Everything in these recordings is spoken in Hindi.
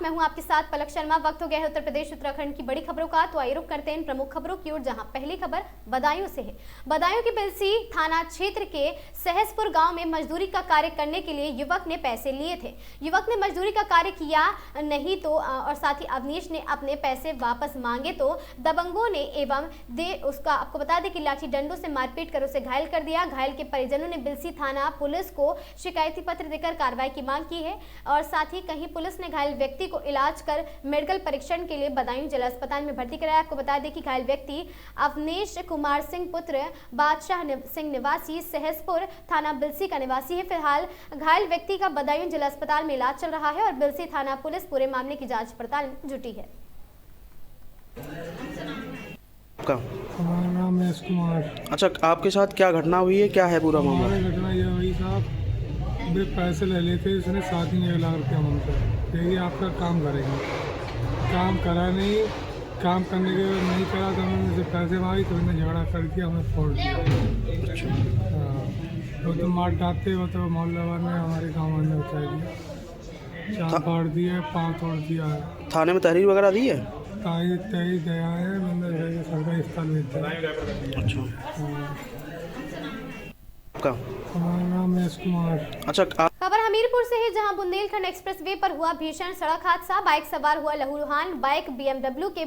मैं हूं आपके साथ पलक शर्मा। वक्त हो गया है उत्तर प्रदेश उत्तराखंड की बड़ी खबरों का, तो आइए रुक करते हैं इन प्रमुख खबरों की ओर, जहां पहली खबर बदायूं से है। बदायूं के बिलसी थाना क्षेत्र के सहसपुर गांव में मजदूरी का कार्य करने के लिए युवक ने पैसे लिए थे। युवक ने मजदूरी का कार्य किया नहीं तो और साथ ही अवनीश ने अपने पैसे वापस मांगे तो दबंगों ने उसका आपको बता दें कि लाठी डंडों से मारपीट कर उसे घायल कर दिया। घायल के परिजनों ने बिलसी थाना पुलिस को शिकायती पत्र देकर कार्रवाई की मांग की है और साथ ही कहीं पुलिस ने घायल व्यक्ति को इलाज कर मेडिकल परीक्षण के लिए बदायूं जिला अस्पताल में भर्ती कराया। आपको बता दें कि घायल व्यक्ति अवनीश कुमार सिंह पुत्र बादशाह सिंह निवासी सहसपुर थाना बिलसी का निवासी है। फिलहाल घायल व्यक्ति का बदायूं जिला अस्पताल में इलाज चल रहा है और बिलसी थाना पुलिस पूरे मामले की जांच पड़ताल में जुटी है। हमारा नाम है कुमार। अच्छा, आपके साथ क्या घटना हुई है, क्या है पूरा मामला? घटना ये हुई साहब, वे पैसे ले लेते, इसने 7 लाख रुपया मांगता देखिए आपका काम करेंगे, काम करा नहीं, काम करने के बाद नहीं करा तो हमने उनसे पैसे मांगे तो उन्होंने झगड़ा कर दिया, हमें फोड़ दिया। वो तो मार डांटते, वो तो मोहल्ला वाले ने हमारे गाँव वाले ने बचा दिया, चार फाड़ दिए, पाँव तोड़ दिया। थाने में तहरीर वगैरह दी है? तय गया है, मैंने सरकारी अस्पताल में दिया। अच्छा, हमारा नाम है कुमार। अच्छा, खबर हमीरपुर से है, जहां बुंदेलखंड एक्सप्रेसवे पर हुआ भीषण सड़क हादसा। बाइक सवार हुआ लहूलुहान, बाइक BMW के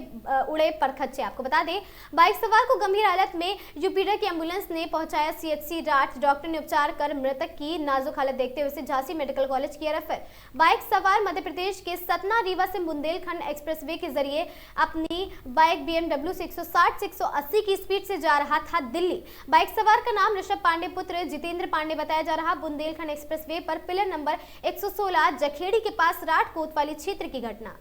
उड़े परखच्चे। आपको बता दें बाइक सवार को गंभीर हालत में यूपीडा की एम्बुलेंस ने पहुंचाया CHC राठ। डॉक्टर ने उपचार कर मृतक की नाजुक हालत देखते हुए उसे झांसी मेडिकल कॉलेज किया रेफर। बाइक सवार मध्य प्रदेश के सतना रीवा से बुंदेलखंड एक्सप्रेसवे के जरिए अपनी बाइक BMW से 160 से 180 की स्पीड से जा रहा था दिल्ली। बाइक सवार का नाम ऋषभ पांडे पुत्र जितेंद्र पांडे बताया जा रहा। बुंदेलखंड एक्सप्रेसवे पर पिलर नंबर 116 जखेड़ी के पास राठ कोतवाली क्षेत्र की घटना।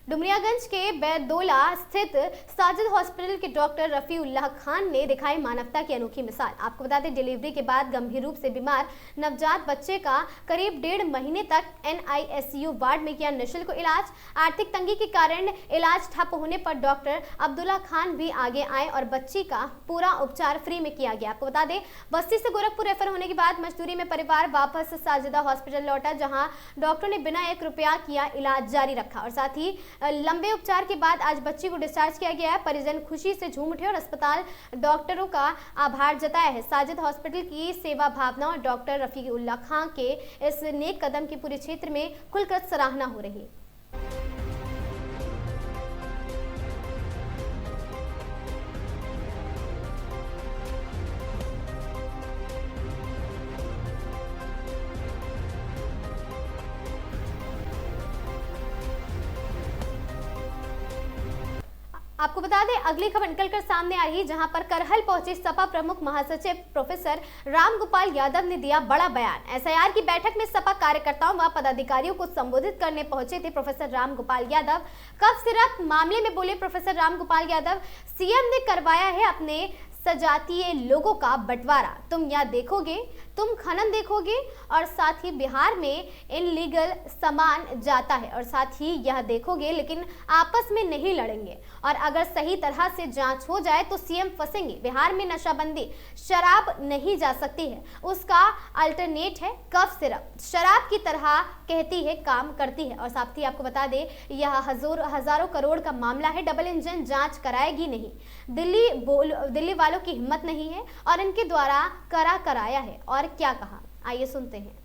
डुमरियागंज के बैरदोला स्थित साजिद हॉस्पिटल के डॉक्टर रफीउल्लाह खान ने दिखाई मानवता की अनोखी मिसाल। आपको बता दें डिलीवरी के बाद गंभीर रूप से बीमार नवजात बच्चे का करीब 1.5 महीने तक NICU वार्ड में किया निःशुल्क इलाज। आर्थिक तंगी के कारण इलाज ठप होने पर डॉक्टर अब्दुल्ला खान भी आगे आए और बच्ची का पूरा उपचार फ्री में किया गया। आपको बता दें बस्ती से गोरखपुर रेफर होने के बाद मजदूरी में परिवार वापस साजिदा हॉस्पिटल लौटा, जहां डॉक्टर ने बिना 1 रुपया किया इलाज जारी रखा और साथ ही लंबे उपचार के बाद आज बच्ची को डिस्चार्ज किया गया है। परिजन खुशी से झूम उठे और अस्पताल डॉक्टरों का आभार जताया है। साजिद हॉस्पिटल की सेवा भावना और डॉक्टर रफीउल्लाह खान के इस नेक कदम की पूरे क्षेत्र में खुलकर सराहना हो रही है। आपको बता दें अगली खबर निकलकर सामने आ रही, जहां पर करहल पहुंचे सपा प्रमुख महासचिव प्रोफेसर रामगोपाल यादव ने दिया बड़ा बयान। SIR की बैठक में सपा कार्यकर्ताओं व पदाधिकारियों को संबोधित करने पहुंचे थे professor Ramgopal Yadav. Cough syrup मामले में बोले प्रोफेसर रामगोपाल यादव, CM ने करवाया है अपने सजातीय लोगों का बंटवारा। तुम यहाँ देखोगे, तुम खनन देखोगे और साथ ही बिहार में इनलीगल सामान जाता है और साथ ही यह देखोगे, लेकिन आपस में नहीं लड़ेंगे और अगर सही तरह से जांच हो जाए तो CM फंसेंगे। बिहार में नशाबंदी, शराब नहीं जा सकती है, उसका अल्टरनेट है कफ सिरप। शराब की तरह कहती है काम करती है और साथ ही आपको बता दें यह हजारों करोड़ का मामला है। डबल इंजन जांच कराएगी नहीं, दिल्ली वालों की हिम्मत नहीं है और इनके द्वारा कराया है। और क्या कहा, आइए सुनते हैं।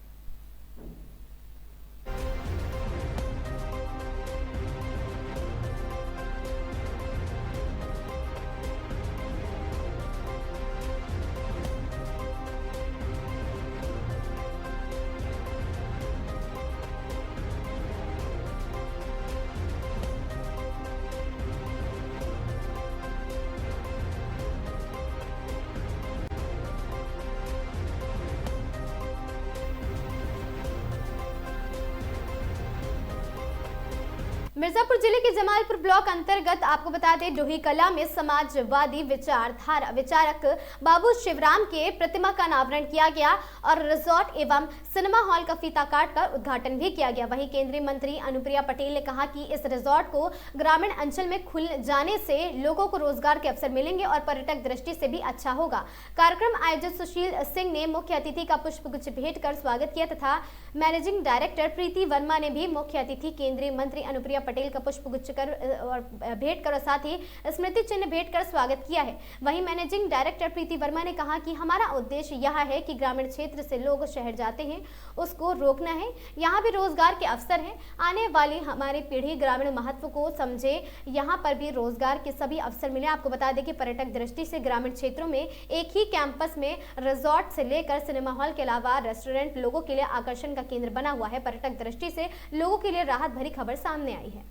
मिर्जापुर जिले के जमालपुर ब्लॉक अंतर्गत आपको बता दें डोही कला में समाजवादी विचारधारा विचारक बाबू शिवराम के प्रतिमा का अनावरण किया गया और रिजॉर्ट एवं सिनेमा हॉल का फीता काट कर उद्घाटन भी किया गया। वहीं केंद्रीय मंत्री अनुप्रिया पटेल ने कहा कि इस रिजॉर्ट को ग्रामीण अंचल में खुल जाने से लोगों को रोजगार के अवसर मिलेंगे और पर्यटक दृष्टि से भी अच्छा होगा। कार्यक्रम आयोजक सुशील सिंह ने मुख्य अतिथि का पुष्पगुच्छ भेंट कर स्वागत किया तथा मैनेजिंग डायरेक्टर प्रीति वर्मा ने भी मुख्य अतिथि केंद्रीय मंत्री अनुप्रिया पटेल का पुष्पगुच्छ कर और भेंट कर और साथ ही स्मृति चिन्ह भेंट कर स्वागत किया है। वहीं मैनेजिंग डायरेक्टर प्रीति वर्मा ने कहा कि हमारा उद्देश्य यह है कि ग्रामीण क्षेत्र से लोग शहर जाते हैं उसको रोकना है, यहाँ भी रोजगार के अवसर है। आने वाली हमारी पीढ़ी ग्रामीण महत्व को समझे, यहाँ पर भी रोजगार के सभी अवसर मिले। आपको बता दें कि पर्यटक दृष्टि से ग्रामीण क्षेत्रों में एक ही कैंपस में रिजॉर्ट से लेकर सिनेमा हॉल के अलावा रेस्टोरेंट लोगों के लिए आकर्षण का केंद्र बना हुआ है। पर्यटक दृष्टि से लोगों के लिए राहत भरी खबर सामने आई है।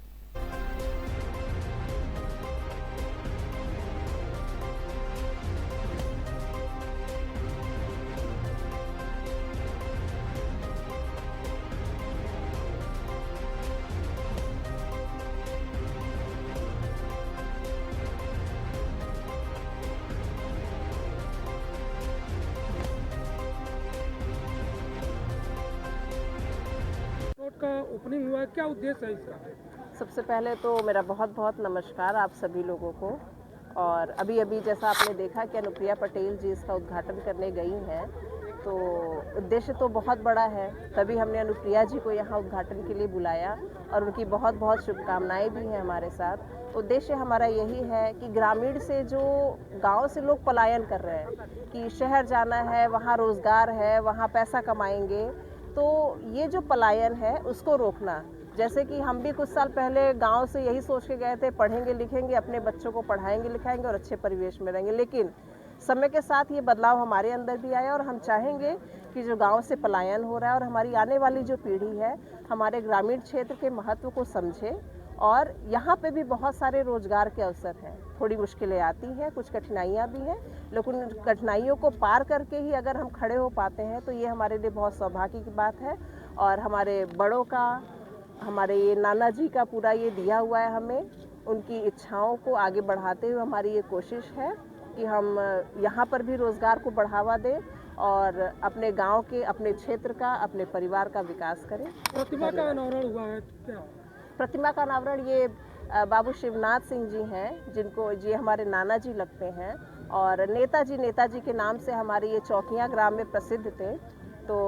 का ओपनिंग हुआ है, क्या उद्देश्य है इसका? सबसे पहले तो मेरा बहुत बहुत नमस्कार आप सभी लोगों को। और अभी अभी जैसा आपने देखा कि अनुप्रिया पटेल जी इसका उद्घाटन करने गई हैं, तो उद्देश्य तो बहुत बड़ा है, तभी हमने अनुप्रिया जी को यहाँ उद्घाटन के लिए बुलाया और उनकी बहुत बहुत शुभकामनाएं भी हैं हमारे साथ। उद्देश्य हमारा यही है कि ग्रामीण से जो गांव से लोग पलायन कर रहे हैं कि शहर जाना है, वहाँ रोज़गार है, वहाँ पैसा कमाएंगे, तो ये जो पलायन है उसको रोकना। जैसे कि हम भी कुछ साल पहले गांव से यही सोच के गए थे, पढ़ेंगे लिखेंगे, अपने बच्चों को पढ़ाएंगे लिखाएंगे और अच्छे परिवेश में रहेंगे, लेकिन समय के साथ ये बदलाव हमारे अंदर भी आया और हम चाहेंगे कि जो गांव से पलायन हो रहा है और हमारी आने वाली जो पीढ़ी है हमारे ग्रामीण क्षेत्र के महत्व को समझे। और यहाँ पे भी बहुत सारे रोजगार के अवसर हैं। थोड़ी मुश्किलें आती हैं, कुछ कठिनाइयाँ भी हैं, लेकिन कठिनाइयों को पार करके ही अगर हम खड़े हो पाते हैं तो ये हमारे लिए बहुत सौभाग्य की बात है। और हमारे बड़ों का, हमारे ये नाना जी का पूरा ये दिया हुआ है हमें, उनकी इच्छाओं को आगे बढ़ाते हुए हमारी ये कोशिश है कि हम यहाँ पर भी रोज़गार को बढ़ावा दें और अपने गांव के, अपने क्षेत्र का, अपने परिवार का विकास करें। प्रतिमा का अनावरण हुआ है क्या? प्रतिमा का अनावरण ये बाबू शिवनाथ सिंह जी हैं, जिनको ये हमारे नाना जी लगते हैं और नेताजी के नाम से हमारे ये चौकियाँ ग्राम में प्रसिद्ध थे, तो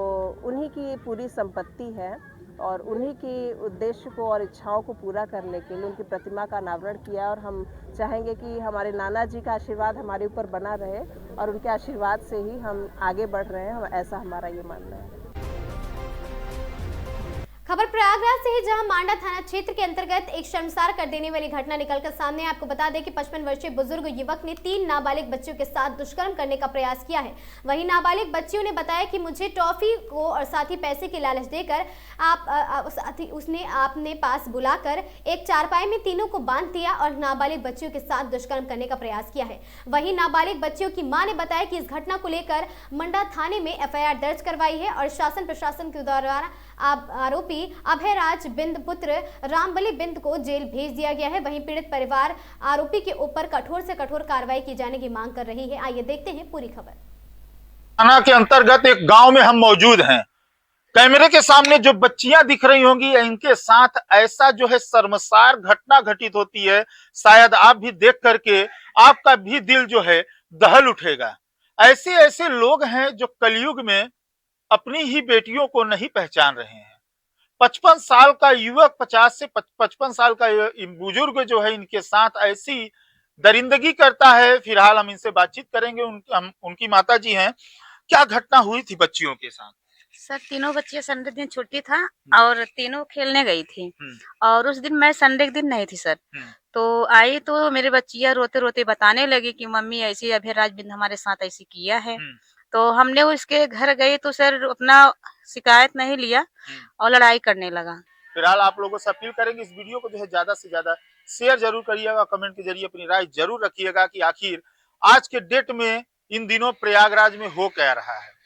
उन्हीं की पूरी संपत्ति है और उन्हीं की उद्देश्य को और इच्छाओं को पूरा करने के लिए उनकी प्रतिमा का अनावरण किया। और हम चाहेंगे कि हमारे नाना जी का आशीर्वाद हमारे ऊपर बना रहे और उनके आशीर्वाद से ही हम आगे बढ़ रहे हैं, ऐसा हमारा ये मानना है। खबर प्रयागराज से ही, जहां मांडा थाना क्षेत्र के अंतर्गत एक शर्मसार कर देने वाली घटना निकलकर सामने। आपको बता दें कि 55 वर्षीय बुजुर्ग युवक ने 3 नाबालिग बच्चियों के साथ दुष्कर्म करने का प्रयास किया है। वहीं नाबालिग बच्चियों ने बताया कि मुझे टॉफी को और साथ ही पैसे की लालच देकर उसने अपने पास बुलाकर एक चारपाई में तीनों को बांध दिया और नाबालिग बच्चियों के साथ दुष्कर्म करने का प्रयास किया है। वहीं नाबालिग बच्चियों की मां ने बताया कि इस घटना को लेकर मंडा थाने में FIR दर्ज करवाई है और शासन प्रशासन के द्वारा आरोपी अभयराज बिंद पुत्र रामबली बिंद को जेल भेज दिया गया है। वहीं पीड़ित परिवार आरोपी के ऊपर कठोर से कठोर कार्रवाई की जाने की मांग कर रही है। आइए देखते हैं पूरी खबर। थाना के अंतर्गत एक गांव में हम मौजूद हैं। कैमरे के सामने जो बच्चियां दिख रही होंगी, इनके साथ ऐसा जो है शर्मसार घटना घटित होती है, शायद आप भी देख करके आपका भी दिल जो है दहल उठेगा। ऐसे ऐसे लोग हैं जो कलयुग में अपनी ही बेटियों को नहीं पहचान रहे हैं। 55 साल का युवक, 50 से 55 साल का बुजुर्ग जो है इनके साथ ऐसी दरिंदगी करता है। फिलहाल हम इनसे बातचीत करेंगे। उनकी माता जी हैं। क्या घटना हुई थी बच्चियों के साथ? सर, तीनों बच्चियां संडे दिन छुट्टी था और तीनों खेलने गई थी और उस दिन मैं संडे के दिन नहीं थी सर। तो आई तो मेरे बच्चियां रोते रोते बताने लगी कि मम्मी ऐसी अभयराज बिंद हमारे साथ ऐसी किया है। तो हमने उसके घर गए तो सर अपना शिकायत नहीं लिया और लड़ाई करने लगा। फिलहाल आप लोगों से अपील करेंगे इस वीडियो को जो है ज्यादा से ज्यादा शेयर जरूर करिएगा, कमेंट के जरिए अपनी राय जरूर रखिएगा कि आखिर आज के डेट में इन दिनों प्रयागराज में हो क्या रहा है।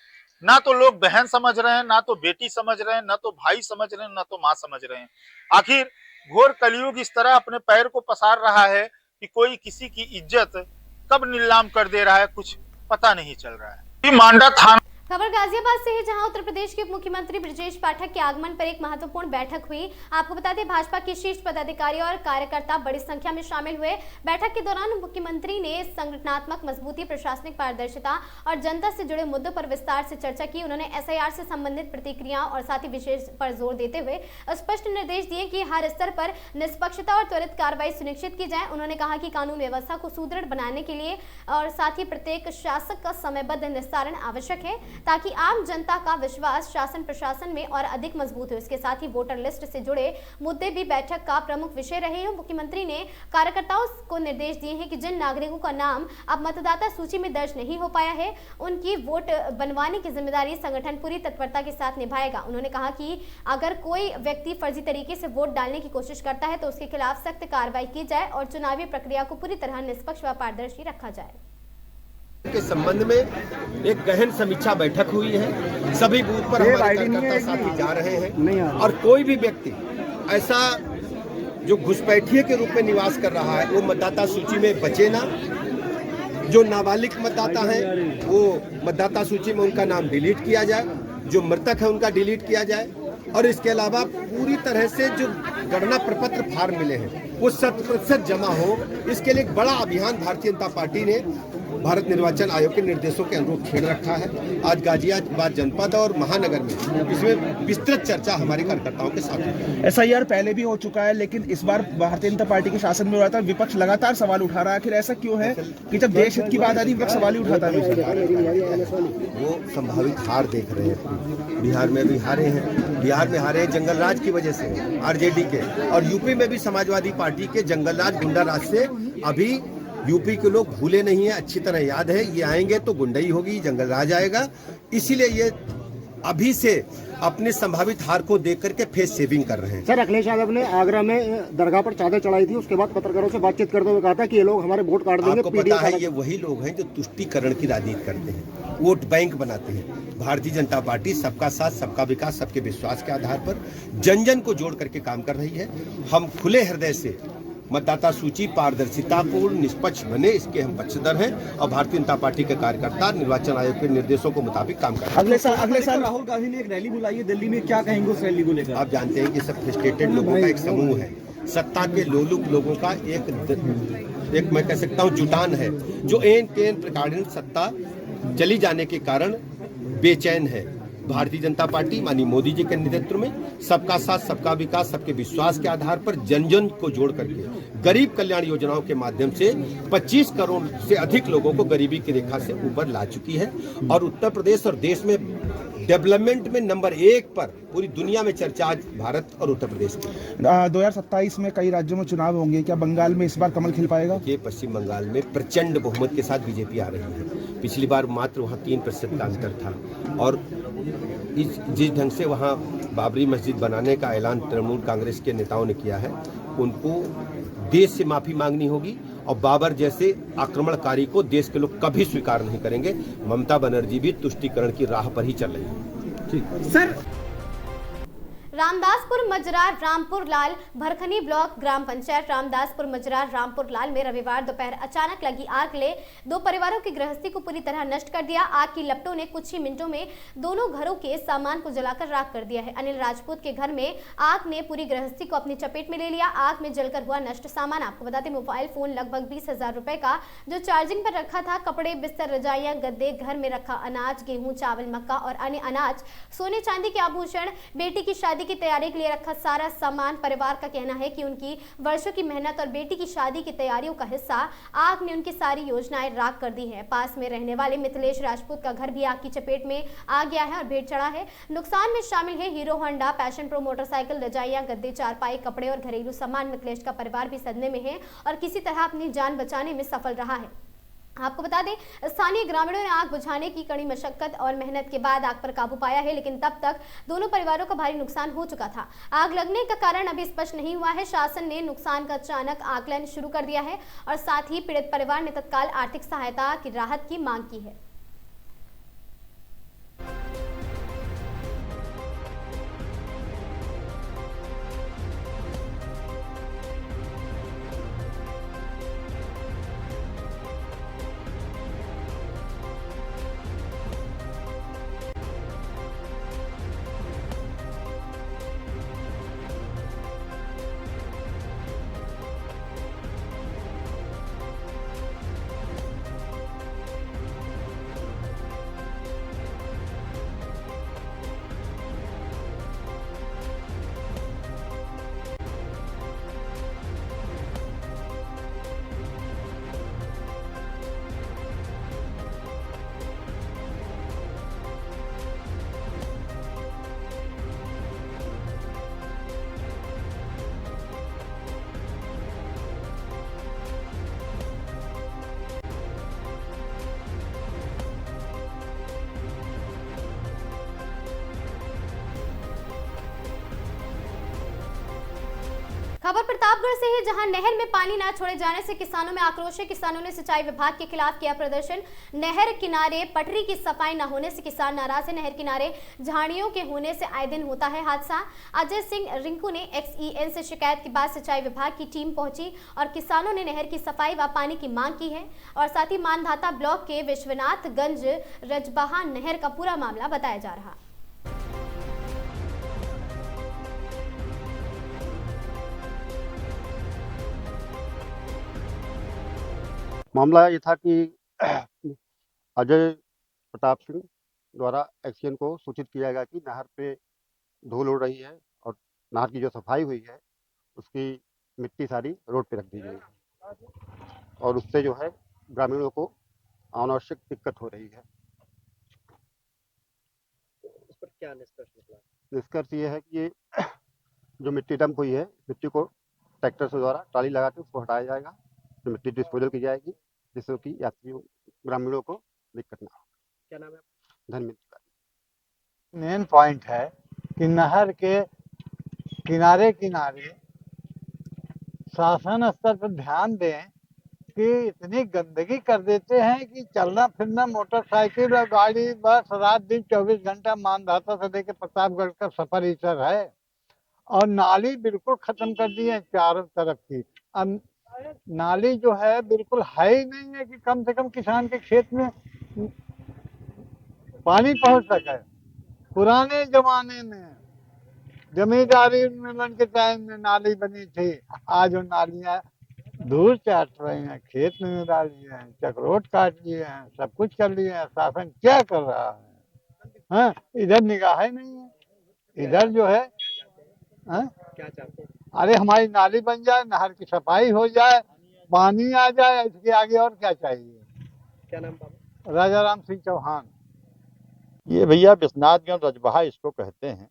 ना तो लोग बहन समझ रहे हैं, ना तो बेटी समझ रहे हैं, ना तो भाई समझ रहे हैं, ना तो माँ समझ रहे हैं। आखिर घोर कलयुग इस तरह अपने पैर को पसार रहा है कि कोई किसी की इज्जत कब नीलाम कर दे रहा है कुछ पता नहीं चल रहा है। मांडा थाना खबर गाजियाबाद से है, जहां उत्तर प्रदेश के उप मुख्यमंत्री ब्रजेश पाठक के आगमन पर एक महत्वपूर्ण बैठक हुई। आपको बता दें, भाजपा के शीर्ष पदाधिकारी और कार्यकर्ता बड़ी संख्या में शामिल हुए। बैठक के दौरान मुख्यमंत्री ने संगठनात्मक मजबूती, प्रशासनिक पारदर्शिता और जनता से जुड़े मुद्दों पर विस्तार से चर्चा की। उन्होंने एसआईआर से संबंधित प्रतिक्रियाओं और साथ ही विशेष पर जोर देते हुए स्पष्ट निर्देश दिए कि हर स्तर पर निष्पक्षता और त्वरित कार्रवाई सुनिश्चित की जाए। उन्होंने कहा कि कानून व्यवस्था को सुदृढ़ बनाने के लिए और साथ ही प्रत्येक शासक का समयबद्ध निस्तारण आवश्यक है, ताकि आम जनता का विश्वास शासन प्रशासन में और अधिक मजबूत हो। इसके साथ ही वोटर लिस्ट से जुड़े मुद्दे भी बैठक का प्रमुख विषय रहे हैं। मुख्यमंत्री ने कार्यकर्ताओं को निर्देश दिए हैं कि जिन नागरिकों का नाम अब मतदाता सूची में दर्ज नहीं हो पाया है, उनकी वोट बनवाने की जिम्मेदारी संगठन पूरी तत्परता के साथ निभाएगा। उन्होंने कहा कि अगर कोई व्यक्ति फर्जी तरीके से वोट डालने की कोशिश करता है तो उसके खिलाफ सख्त कार्रवाई की जाए और चुनावी प्रक्रिया को पूरी तरह निष्पक्ष व पारदर्शी रखा जाए। के संबंध में एक गहन समीक्षा बैठक हुई है। सभी बूथ पर हमारे कार्यकर्ता साथी जा रहे हैं और कोई भी व्यक्ति ऐसा जो घुसपैठिए के रूप में निवास कर रहा है वो मतदाता सूची में बचे ना। जो नाबालिग मतदाता हैं वो मतदाता सूची में उनका नाम डिलीट किया जाए, जो मृतक है उनका डिलीट किया जाए और इसके अलावा पूरी तरह से जो गणना प्रपत्र फार्म मिले हैं वो 100% जमा हो। इसके लिए एक बड़ा अभियान भारतीय जनता पार्टी ने भारत निर्वाचन आयोग के निर्देशों के अनुरूप छेड़ रखा है। आज गाजियाबाद जनपद और महानगर में इसमें विस्तृत चर्चा हमारे कार्यकर्ताओं के साथ है। एसआईआर पहले भी हो चुका है, लेकिन इस बार भारतीय जनता पार्टी के शासन में लगातार विपक्ष लगातार सवाल उठा रहा है। आखिर ऐसा क्यों है कि जब देश हित की बात आती है विपक्ष सवाल ही उठाता है? वो संभावित हार देख रहे हैं। बिहार में भी हारे हैं, बिहार में हारे जंगल राज की वजह से आरजेडी के, और यूपी में भी समाजवादी पार्टी के जंगल राज गुंडा राज से अभी यूपी के लोग भूले नहीं है, अच्छी तरह याद है। ये आएंगे तो गुंडई होगी, जंगल राज आएगा। इसीलिए ये अभी से अपने संभावित हार को देख करके फेस सेविंग कर रहे हैं। सर, अखिलेश यादव ने आगरा में दरगाह पर चादर चढ़ाई थी, उसके बाद पत्रकारों से बातचीत करते हुए कहा था कि ये लोग हमारे वोट काट देंगे। आपको पता है ये वही लोग हैं जो तुष्टीकरण की राजनीति करते हैं, वोट बैंक बनाते हैं। भारतीय जनता पार्टी सबका साथ, सबका विकास, सबके विश्वास के आधार पर जन जन को जोड़ करके काम कर रही है। हम खुले हृदय से मतदाता सूची पारदर्शितापूर्ण निष्पक्ष बने, इसके हम पक्षधर हैं और भारतीय जनता पार्टी के कार्यकर्ता निर्वाचन आयोग के निर्देशों के मुताबिक काम कर रहे हैं। अगले साल राहुल गांधी ने एक रैली बुलाई है दिल्ली में, क्या कहेंगे उस रैली को लेकर? आप जानते हैं कि सब फ्रस्ट्रेटेड लोगों का एक समूह है, सत्ता के लोलुप लोगों का एक मैं कह सकता हूँ जुटान है, जो एन प्रकार सत्ता चली जाने के कारण बेचैन है। भारतीय जनता पार्टी माननीय मोदी जी के नेतृत्व में सबका साथ, सबका विकास, सबके विश्वास के आधार पर जन जन को जोड़ करके गरीब कल्याण योजनाओं के माध्यम से 25 करोड़ से अधिक लोगों को गरीबी की रेखा से ऊपर ला चुकी है और उत्तर प्रदेश और देश में डेवलपमेंट में नंबर 1 पर पूरी दुनिया में चर्चा आज भारत और उत्तर प्रदेश की। 2027 में कई राज्यों में चुनाव होंगे, क्या बंगाल में इस बार कमल खिल पाएगा? ये पश्चिम बंगाल में प्रचंड बहुमत के साथ बीजेपी आ रही है। पिछली बार मात्र वहाँ 3% का अंतर था और जिस ढंग से वहाँ बाबरी मस्जिद बनाने का ऐलान तृणमूल कांग्रेस के नेताओं ने किया है, उनको देश से माफी मांगनी होगी और बाबर जैसे आक्रमणकारी को देश के लोग कभी स्वीकार नहीं करेंगे। ममता बनर्जी भी तुष्टीकरण की राह पर ही चल रही है। ठीक सर। रामदासपुर मजरा रामपुर लाल भरखनी ब्लॉक ग्राम पंचायत रामदासपुर मजरा रामपुर लाल में रविवार दोपहर अचानक लगी आग ने 2 परिवारों की गृहस्थी को पूरी तरह नष्ट कर दिया। आग की लपटों ने कुछ ही मिनटों में दोनों घरों के सामान को जलाकर राख कर दिया है। अनिल राजपूत के घर में आग ने पूरी गृहस्थी को अपनी चपेट में ले लिया। आग में जलकर हुआ नष्ट सामान, आपको बता दें मोबाइल फोन लगभग 20,000 रुपए का जो चार्जिंग पर रखा था, कपड़े, बिस्तर, रजाइयां, गद्दे, घर में रखा अनाज, गेहूं, चावल, मक्का और अन्य अनाज, सोने चांदी के आभूषण, बेटी की शादी की तैयारी के लिए रखा सारा सामान। परिवार का कहना है कि उनकी वर्षों की मेहनत और बेटी की शादी की तैयारियों का हिस्सा आग ने उनकी सारी योजनाएं राख कर दी हैं। पास में रहने वाले मिथिलेश राजपूत का घर भी आग की चपेट में आ गया है और भेंट चढ़ा है। नुकसान में शामिल है hero Honda, passion pro motorcycle, रजाइयां, गद्दे, चारपाई, कपड़े और घरेलू सामान। मिथिलेश का परिवार भी सदमे में है और किसी तरह अपनी जान बचाने में सफल रहा है। आपको बता दें स्थानीय ग्रामीणों ने आग बुझाने की कड़ी मशक्कत और मेहनत के बाद आग पर काबू पाया है, लेकिन तब तक दोनों परिवारों का भारी नुकसान हो चुका था। आग लगने का कारण अभी स्पष्ट नहीं हुआ है। शासन ने नुकसान का अचानक आकलन शुरू कर दिया है और साथ ही पीड़ित परिवार ने तत्काल आर्थिक सहायता की राहत की मांग की है। खबर प्रतापगढ़ से है, जहां नहर में पानी न छोड़े जाने से किसानों में आक्रोश है। किसानों ने सिंचाई विभाग के खिलाफ किया प्रदर्शन। नहर किनारे पटरी की सफाई न होने से किसान नाराज है। नहर किनारे झाड़ियों के होने से आए दिन होता है हादसा। अजय सिंह रिंकू ने XEN से शिकायत के बाद सिंचाई विभाग की टीम पहुंची और किसानों ने नहर की सफाई व पानी की मांग की है। और साथ ही मानधाता ब्लॉक के विश्वनाथगंज रजबहा नहर का पूरा मामला बताया जा रहा। मामला ये था कि अजय प्रताप सिंह द्वारा XEN को सूचित किया गया कि नहर पे धूल उड़ रही है और नहर की जो सफाई हुई है उसकी मिट्टी सारी रोड पे रख दी गई है और उससे जो है ग्रामीणों को अनावश्यक दिक्कत हो रही है। इस पर क्या निष्कर्ष निकला? निष्कर्ष ये है कि ये जो मिट्टी डंप हुई है, मिट्टी को ट्रैक्टर से द्वारा ट्राली लगा के उसको हटाया जाएगा, तो मिट्टी डिस्पोजल की जाएगी जिससे कि यात्रियों ग्रामीणों को दिक्कत ना हो। क्या नाम है? धन्यवाद। मेन पॉइंट है कि नहर के किनारे किनारे शासन स्तर पर ध्यान दें कि इतनी गंदगी कर देते हैं कि चलना फिरना मोटरसाइकिल और गाड़ी बस रात दिन 24 घंटा मानधाता से लेकर प्रतापगढ़ का सफर ही सर है। और नाली बिल्कुल खत्म कर दी है चारों तरफ की। अब नाली जो है बिल्कुल है ही नहीं है कि कम से कम किसान के खेत में पानी पहुंच सके। पुराने जमाने में जमींदारी मिलन के टाइम में नाली बनी थी, आज वो नालियां दूर चाट रहे हैं, खेत में डाल लिए हैं, चक्रोट काट लिए हैं, सब कुछ कर लिए हैं। शासन क्या कर रहा है? हाँ, इधर निगाह नहीं है। इधर जो है क्या चाहते हैं? अरे हमारी नाली बन जाए, नहर की सफाई हो जाए, पानी आ जाए, इसके आगे और क्या चाहिए। क्या नाम बाबा? राजा राम सिंह चौहान। ये भैया विश्वनाथगंज रजबहा इसको कहते हैं।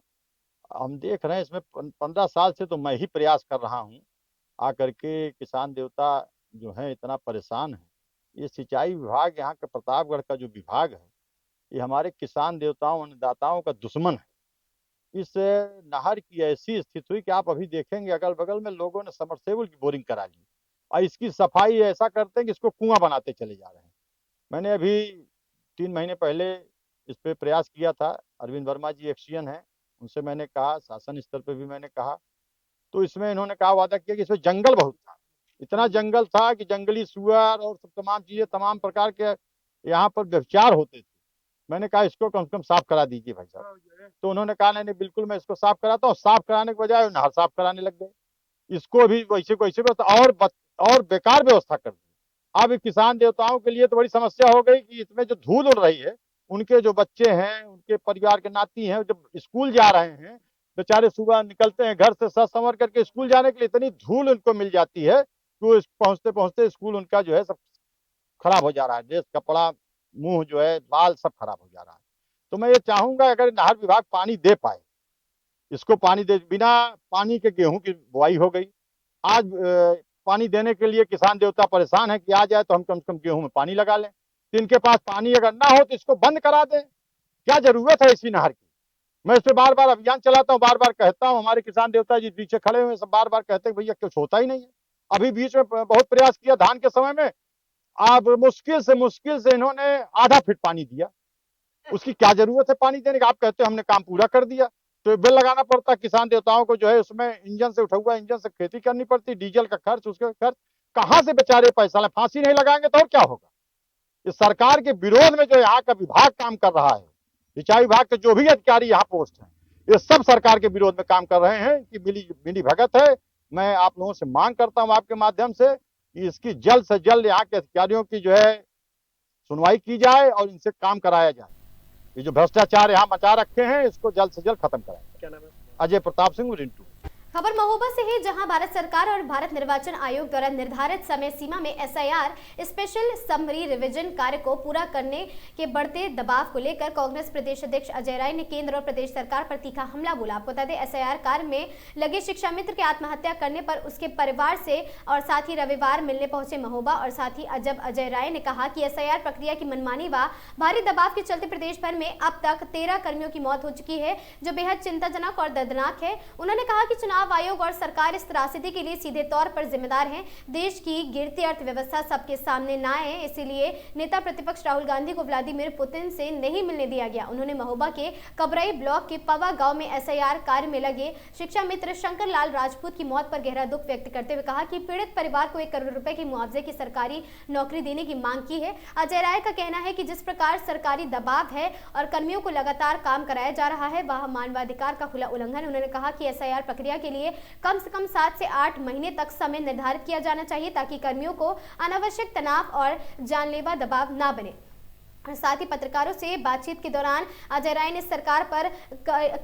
हम देख रहे हैं इसमें 15 साल से तो मैं ही प्रयास कर रहा हूँ आकर के। किसान देवता जो है इतना परेशान है। ये सिंचाई विभाग यहाँ का प्रतापगढ़ का जो विभाग है ये हमारे किसान देवताओं अन्नदाताओं का दुश्मन है। इस नहर की ऐसी स्थिति हुई कि आप अभी देखेंगे अगल बगल में लोगों ने समरसेबल की बोरिंग करा ली और इसकी सफाई ऐसा करते हैं कि इसको कुआं बनाते चले जा रहे हैं। मैंने अभी 3 महीने पहले इस पे प्रयास किया था। अरविंद वर्मा जी XEN है, उनसे मैंने कहा, शासन स्तर पे भी मैंने कहा, तो इसमें इन्होंने कहा वादा किया कि इसमें जंगल बहुत था। इतना जंगल था कि जंगली सुअर और सब तमाम चीजें, तमाम प्रकार के यहाँ पर व्यभिचार होते थे। मैंने कहा इसको कम से कम साफ करा दीजिए भाई साहब। तो उन्होंने कहा नहीं बिल्कुल मैं इसको साफ कराता हूँ। साफ कराने के बजाय नहर साफ कराने लग गए। इसको भी वैसे को वैसे और बेकार व्यवस्था कर दी। अब किसान देवताओं के लिए तो बड़ी समस्या हो गई कि इसमें जो धूल उड़ रही है, उनके जो बच्चे हैं, उनके परिवार के नाती हैं, जब स्कूल जा रहे हैं, बेचारे सुबह निकलते हैं घर से सज संवर करके स्कूल जाने के लिए, इतनी धूल उनको मिल जाती है तो पहुंचते पहुंचते स्कूल उनका जो है सब खराब हो जा रहा है। ड्रेस, कपड़ा, मुंह जो है, बाल सब खराब हो जा रहा है। तो मैं ये चाहूंगा अगर नहर विभाग पानी दे पाए, इसको पानी दे। बिना पानी के गेहूं की बुआई हो गई। आज पानी देने के लिए किसान देवता परेशान है कि आ जाए तो हम कम से कम गेहूं में पानी लगा लें। तो इनके पास पानी अगर ना हो तो इसको बंद करा दें। क्या जरूरत है इसी नहर की? मैं इस पे बार बार अभियान चलाता हूँ, बार बार कहता हूँ। हमारे किसान देवता जी पीछे खड़े हुए सब बार बार कहते हैं भैया कुछ होता ही नहीं है। अभी बीच में बहुत प्रयास किया धान के समय में, अब मुश्किल से इन्होंने आधा फीट पानी दिया। उसकी क्या जरूरत है पानी देने की? आप कहते हो हमने काम पूरा कर दिया। तो बिल लगाना पड़ता किसान देवताओं को, जो है उसमें इंजन से उठा हुआ इंजन से खेती करनी पड़ती, डीजल का खर्च, उसका खर्च, कहाँ से बेचारे पैसा लें? फांसी नहीं लगाएंगे तो और क्या होगा? इस सरकार के विरोध में जो यहाँ का विभाग काम कर रहा है, सिंचाई विभाग के जो भी अधिकारी यहाँ पोस्ट हैं, ये सब सरकार के विरोध में काम कर रहे हैं कि मिली भगत है। मैं आप लोगों से मांग करता हूँ आपके माध्यम से कि इसकी जल्द से जल्द यहाँ के अधिकारियों की जो है सुनवाई की जाए और इनसे काम कराया जाए। ये जो भ्रष्टाचार यहाँ मचा रखे हैं इसको जल्द से जल्द खत्म कराया जाए। क्या नाम है? अजय प्रताप सिंह, रिंटू। खबर महोबा से है, जहां भारत सरकार और भारत निर्वाचन आयोग द्वारा निर्धारित समय सीमा में SIR स्पेशल समरी रिवीजन कार्य को पूरा करने के बढ़ते दबाव को लेकर कांग्रेस प्रदेश अध्यक्ष अजय राय ने केंद्र और प्रदेश सरकार पर तीखा हमला बोला। आपको बता दें SIR कार्य में लगे शिक्षा मित्र के आत्महत्या करने पर उसके परिवार से और साथ ही रविवार मिलने पहुंचे महोबा और साथ ही अजय राय ने कहा कि SIR प्रक्रिया की मनमानी व भारी दबाव के चलते प्रदेश भर में अब तक 13 कर्मियों की मौत हो चुकी है, जो बेहद चिंताजनक और दर्दनाक है। उन्होंने कहा कि चुनाव चुनाव आयोग और सरकार इस त्रासदी के लिए सीधे तौर पर जिम्मेदार हैं। देश की गिरती अर्थव्यवस्था सबके सामने ना आए, इसीलिए नेता प्रतिपक्ष राहुल गांधी को व्लादिमीर पुतिन से नहीं मिलने दिया गया। उन्होंने महोबा के कबरई ब्लॉक के पवा गांव में SIR कार्य में लगे शिक्षा मित्र शंकर लाल राजपूत की मौत पर गहरा दुख व्यक्त करते हुए कहा कि पीड़ित परिवार को 1 करोड़ रुपए की मुआवजे की सरकारी नौकरी देने की मांग की है। अजय राय का कहना है कि जिस प्रकार सरकारी दबाव है और कर्मियों को लगातार काम कराया जा रहा है वह मानवाधिकार का खुला उल्लंघन। उन्होंने कहा कि SIR प्रक्रिया के लिए कम से कम 7 से 8 महीने तक समय निर्धारित किया जाना चाहिए ताकि कर्मियों को अनावश्यक तनाव और जानलेवा दबाव ना बने। और साथ ही पत्रकारों से बातचीत के दौरान अजय राय ने सरकार पर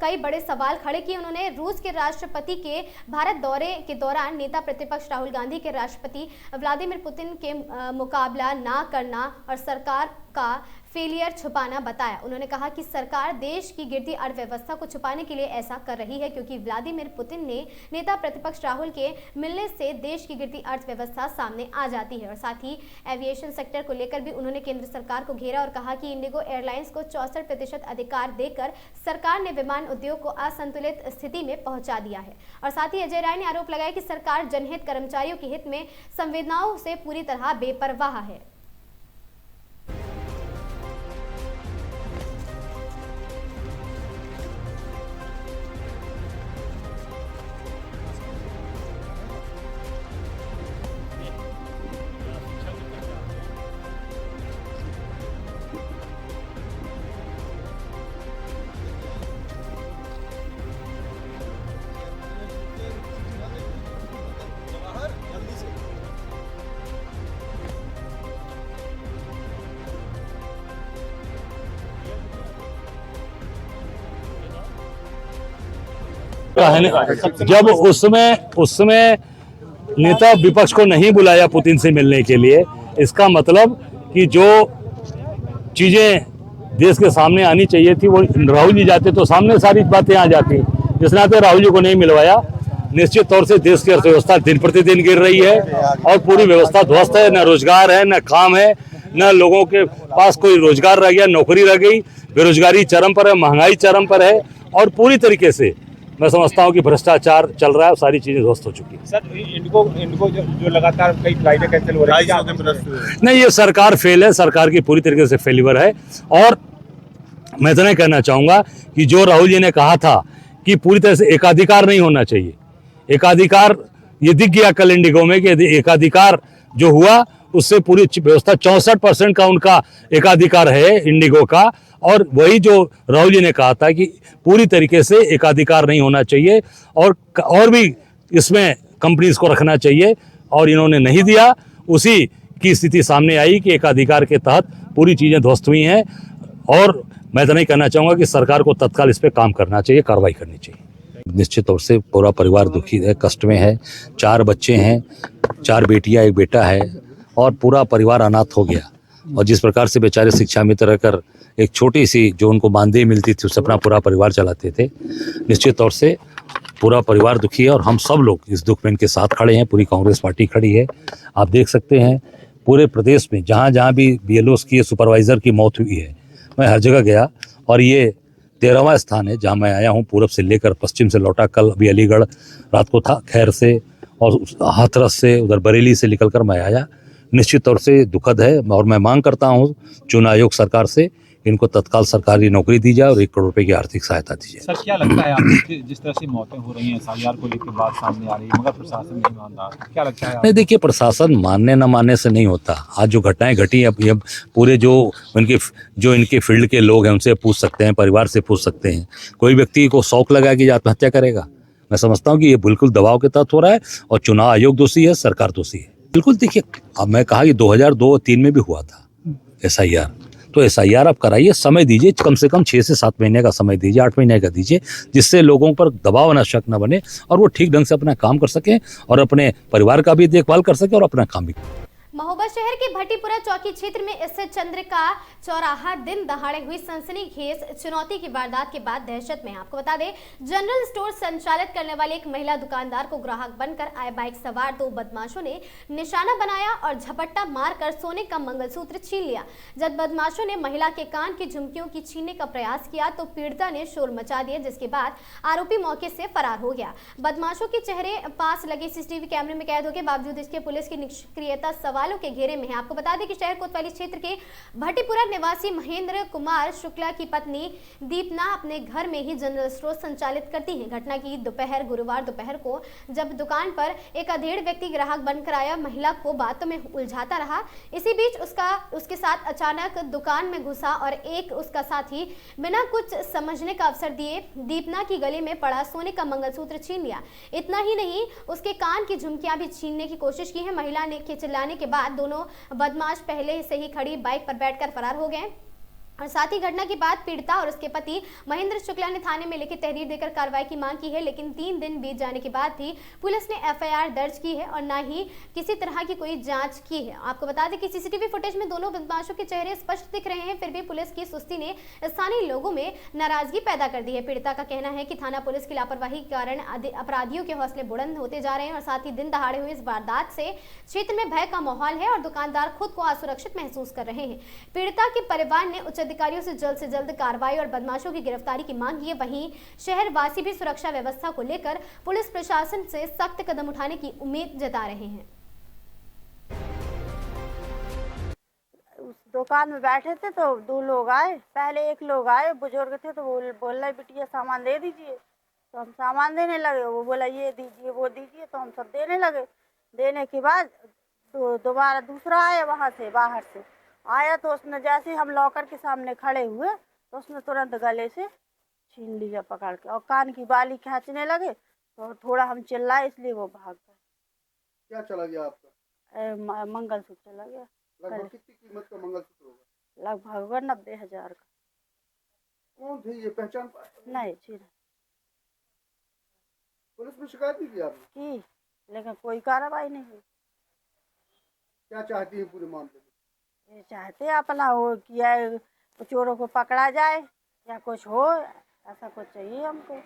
कई बड़े सवाल खड़े किए। उन्होंने रूस के राष्ट्रपति के भारत दौरे के दौरान नेता प्रतिपक्ष राहुल गांधी के राष्ट्रपति व्लादिमीर पुतिन के मुकाबला ना करना और सरकार का फेलियर छुपाना बताया। उन्होंने कहा कि सरकार देश की गिरती अर्थव्यवस्था को छुपाने के लिए ऐसा कर रही है क्योंकि व्लादिमीर पुतिन ने नेता प्रतिपक्ष राहुल के मिलने से देश की गिरती अर्थव्यवस्था सामने आ जाती है। और साथ ही एविएशन सेक्टर को लेकर भी उन्होंने केंद्र सरकार को घेरा और कहा कि इंडिगो एयरलाइंस को 64% अधिकार देकर सरकार ने विमान उद्योग को असंतुलित स्थिति में पहुंचा दिया है। और साथ ही अजय राय ने आरोप लगाया कि सरकार जनहित कर्मचारियों के हित में संवेदनाओं से पूरी तरह बेपरवाह है। जब उसमें नेता विपक्ष को नहीं बुलाया पुतिन से मिलने के लिए, इसका मतलब कि जो चीजें देश के सामने आनी चाहिए थी वो राहुल जी जाते तो सामने सारी बातें आ जाती। जिस नाते राहुल जी को नहीं मिलवाया, निश्चित तौर से देश की अर्थव्यवस्था दिन प्रतिदिन गिर रही है और पूरी व्यवस्था ध्वस्त है। न रोजगार है, न काम है, न लोगों के पास कोई रोजगार रह गया, नौकरी रह गई, बेरोजगारी चरम पर है, महंगाई चरम पर है और पूरी तरीके से मैं समझता हूं कि भ्रष्टाचार चल रहा है और सारी चीजें ध्वस्त हो चुकी है। सर, इंडिगो जो लगातार कई फ्लाइटें कैंसिल हो रही है, नहीं, ये सरकार फेल है, सरकार की पूरी तरीके से फेलिवर है। और मैं इतना कहना चाहूंगा कि जो राहुल जी ने कहा था कि पूरी तरह से एकाधिकार नहीं होना चाहिए, एकाधिकार ये दिख गया कल इंडिगो में कि एकाधिकार जो हुआ उससे पूरी व्यवस्था 64% का उनका एकाधिकार है इंडिगो का। और वही जो राहुल जी ने कहा था कि पूरी तरीके से एकाधिकार नहीं होना चाहिए और भी इसमें कंपनीज को रखना चाहिए और इन्होंने नहीं दिया। उसी की स्थिति सामने आई कि एकाधिकार के तहत पूरी चीज़ें ध्वस्त हुई हैं। और मैं तो नहीं कहना चाहूँगा कि सरकार को तत्काल इस पर काम करना चाहिए, कार्रवाई करनी चाहिए। निश्चित तौर से पूरा परिवार दुखी है, कष्ट में है। 4 बच्चे हैं, 4 बेटियां, 1 बेटा है और पूरा परिवार अनाथ हो गया। और जिस प्रकार से बेचारे शिक्षा मित्र रहकर एक छोटी सी जो उनको मानदेय मिलती थी उससे अपना पूरा परिवार चलाते थे, निश्चित तौर से पूरा परिवार दुखी है और हम सब लोग इस दुख में इनके साथ खड़े हैं। पूरी कांग्रेस पार्टी खड़ी है। आप देख सकते हैं पूरे प्रदेश में जहाँ जहाँ भी BLOs की सुपरवाइज़र की मौत हुई है, मैं हर जगह गया और ये 13वां स्थान है जहाँ मैं आया हूँ। पूरब से लेकर पश्चिम से लौटा, कल अभी अलीगढ़ रात को था, खैर से और हाथरस से, उधर बरेली से निकल कर मैं आया। निश्चित तौर से दुखद है और मैं मांग करता हूँ चुनाव आयोग सरकार से इनको तत्काल सरकारी नौकरी दी जाए और 1 करोड़ रुपए की आर्थिक सहायता दी जाए। सर, क्या लगता है आपको जिस तरह से मौतें हो रही हैं, SIR को लेकर बात सामने आ रही है मगर प्रशासन नहीं मान रहा, क्या लगता है? नहीं, देखिए, प्रशासन मानने न मानने से नहीं होता। आज जो घटनाएं घटी अब पूरे जो इनके फील्ड के लोग हैं उनसे पूछ सकते हैं, परिवार से पूछ सकते हैं। कोई व्यक्ति को शौक लगा कि आत्महत्या करेगा? मैं समझता हूँ कि ये बिल्कुल दबाव के तहत हो रहा है और चुनाव आयोग दोषी है, सरकार दोषी है। बिल्कुल, देखिए, अब मैं कहा कि 2002-3 में भी हुआ था SIR, तो SIR आप कराइए, समय दीजिए, कम से कम 6 से 7 महीने का समय दीजिए, 8 महीने का दीजिए, जिससे लोगों पर दबाव न शक न बने और वो ठीक ढंग से अपना काम कर सकें और अपने परिवार का भी देखभाल कर सकें और अपना काम भी। महोबा शहर के भट्टीपुरा चौकी क्षेत्र में स्थित चंद्रिका चौराहा दिन दहाड़े हुई सनसनीखेज चुनौती की वारदात के बाद दहशत में। आपको बता दें, जनरल स्टोर संचालित करने वाले एक महिला दुकानदार को ग्राहक बनकर आए बाइक सवार 2 बदमाशों ने निशाना बनाया और झपट्टा मारकर सोने का मंगलसूत्र छीन लिया। जब बदमाशों ने महिला के कान की झुमकियों की छीनने का प्रयास किया तो पीड़िता ने शोर मचा दिया, जिसके बाद आरोपी मौके से फरार हो गया। बदमाशों के चेहरे पास लगे सीसीटीवी कैमरे में कैद हो गए, बावजूद इसके पुलिस की निष्क्रियता सवालों के घेरे में है। आपको बता दें कि शहर कोतवाली क्षेत्र के भट्टीपुरा निवासी महेंद्र कुमार शुक्ला की पत्नी दीपना अपने घर में ही जनरल स्टोर संचालित करती हैं। घटना की गुरुवार दोपहर को जब दुकान पर एक अधेड़ व्यक्ति ग्राहक बनकर आया, महिला को बातों में उलझाता रहा। इसी बीच उसके साथ अचानक दुकान में घुसा और एक उसका साथी बिना कुछ समझने का अवसर दिए दीपना की गले में पड़ा सोने का मंगलसूत्र छीन लिया। इतना ही नहीं, उसके कान की झुमकियां भी छीनने की कोशिश की है। महिला ने चिल्लाने के बाद दोनों बदमाश पहले से ही खड़ी बाइक पर बैठकर फरार हो गए और साथ ही घटना के बाद पीड़िता और उसके पति महेंद्र शुक्ला ने थाने में लिखित तहरीर देकर कार्रवाई की मांग की है, लेकिन 3 दिन बीत जाने के बाद भी पुलिस ने एफआईआर दर्ज की है और न ही किसी तरह की कोई जांच की है। आपको बता दें कि सीसीटीवी फुटेज में दोनों बदमाशों के चेहरे स्पष्ट दिख रहे हैं, फिर भी पुलिस की सुस्ती ने स्थानीय लोगों में नाराजगी पैदा कर दी है। पीड़िता का कहना है कि थाना पुलिस की लापरवाही के कारण अपराधियों के हौसले बुलंद होते जा रहे हैं और साथ ही दिन दहाड़े हुए इस वारदात से क्षेत्र में भय का माहौल है और दुकानदार खुद को असुरक्षित महसूस कर रहे हैं। पीड़िता के परिवार ने उच्च अधिकारियों से जल्द कार्रवाई और बदमाशों की गिरफ्तारी की मांग की है। वहीं शहर वासी भी सुरक्षा व्यवस्था को लेकर पुलिस प्रशासन से सख्त कदम उठाने की उम्मीद जता रहे हैं। उस दुकान में बैठे थे तो 2 लोग आए, पहले एक लोग आए बुजुर्ग थे तो बोल रहे बिटिया सामान दे दीजिए, तो हम सामान देने लगे। वो बोला ये दीजिए वो दीजिए, तो हम सब देने लगे। देने के बाद दोबारा दूसरा आया, वहाँ से बाहर से आया, तो उसने जैसे हम लॉकर के सामने खड़े हुए तो उसने तुरंत गले से छीन लिया पकड़ के और कान की बाली खींचने लगे, तो थोड़ा हम चिल्लाए इसलिए वो भाग गए। क्या चला गया आपका? मंगलसूत्र चला गया। लगभग कितनी कीमत का मंगलसूत्र होगा? लगभग 90,000 का। कौन थे ये, पहचान पाए? नहीं छीन। पुलिस में शिकायत नहीं की आपने? की, लेकिन कोई कार्रवाई नहीं हुई। क्या चाहती है पूरे मामले में? ये चाहते हैं अपना हो किया चोरों को पकड़ा जाए या कुछ हो, ऐसा कुछ चाहिए हमको।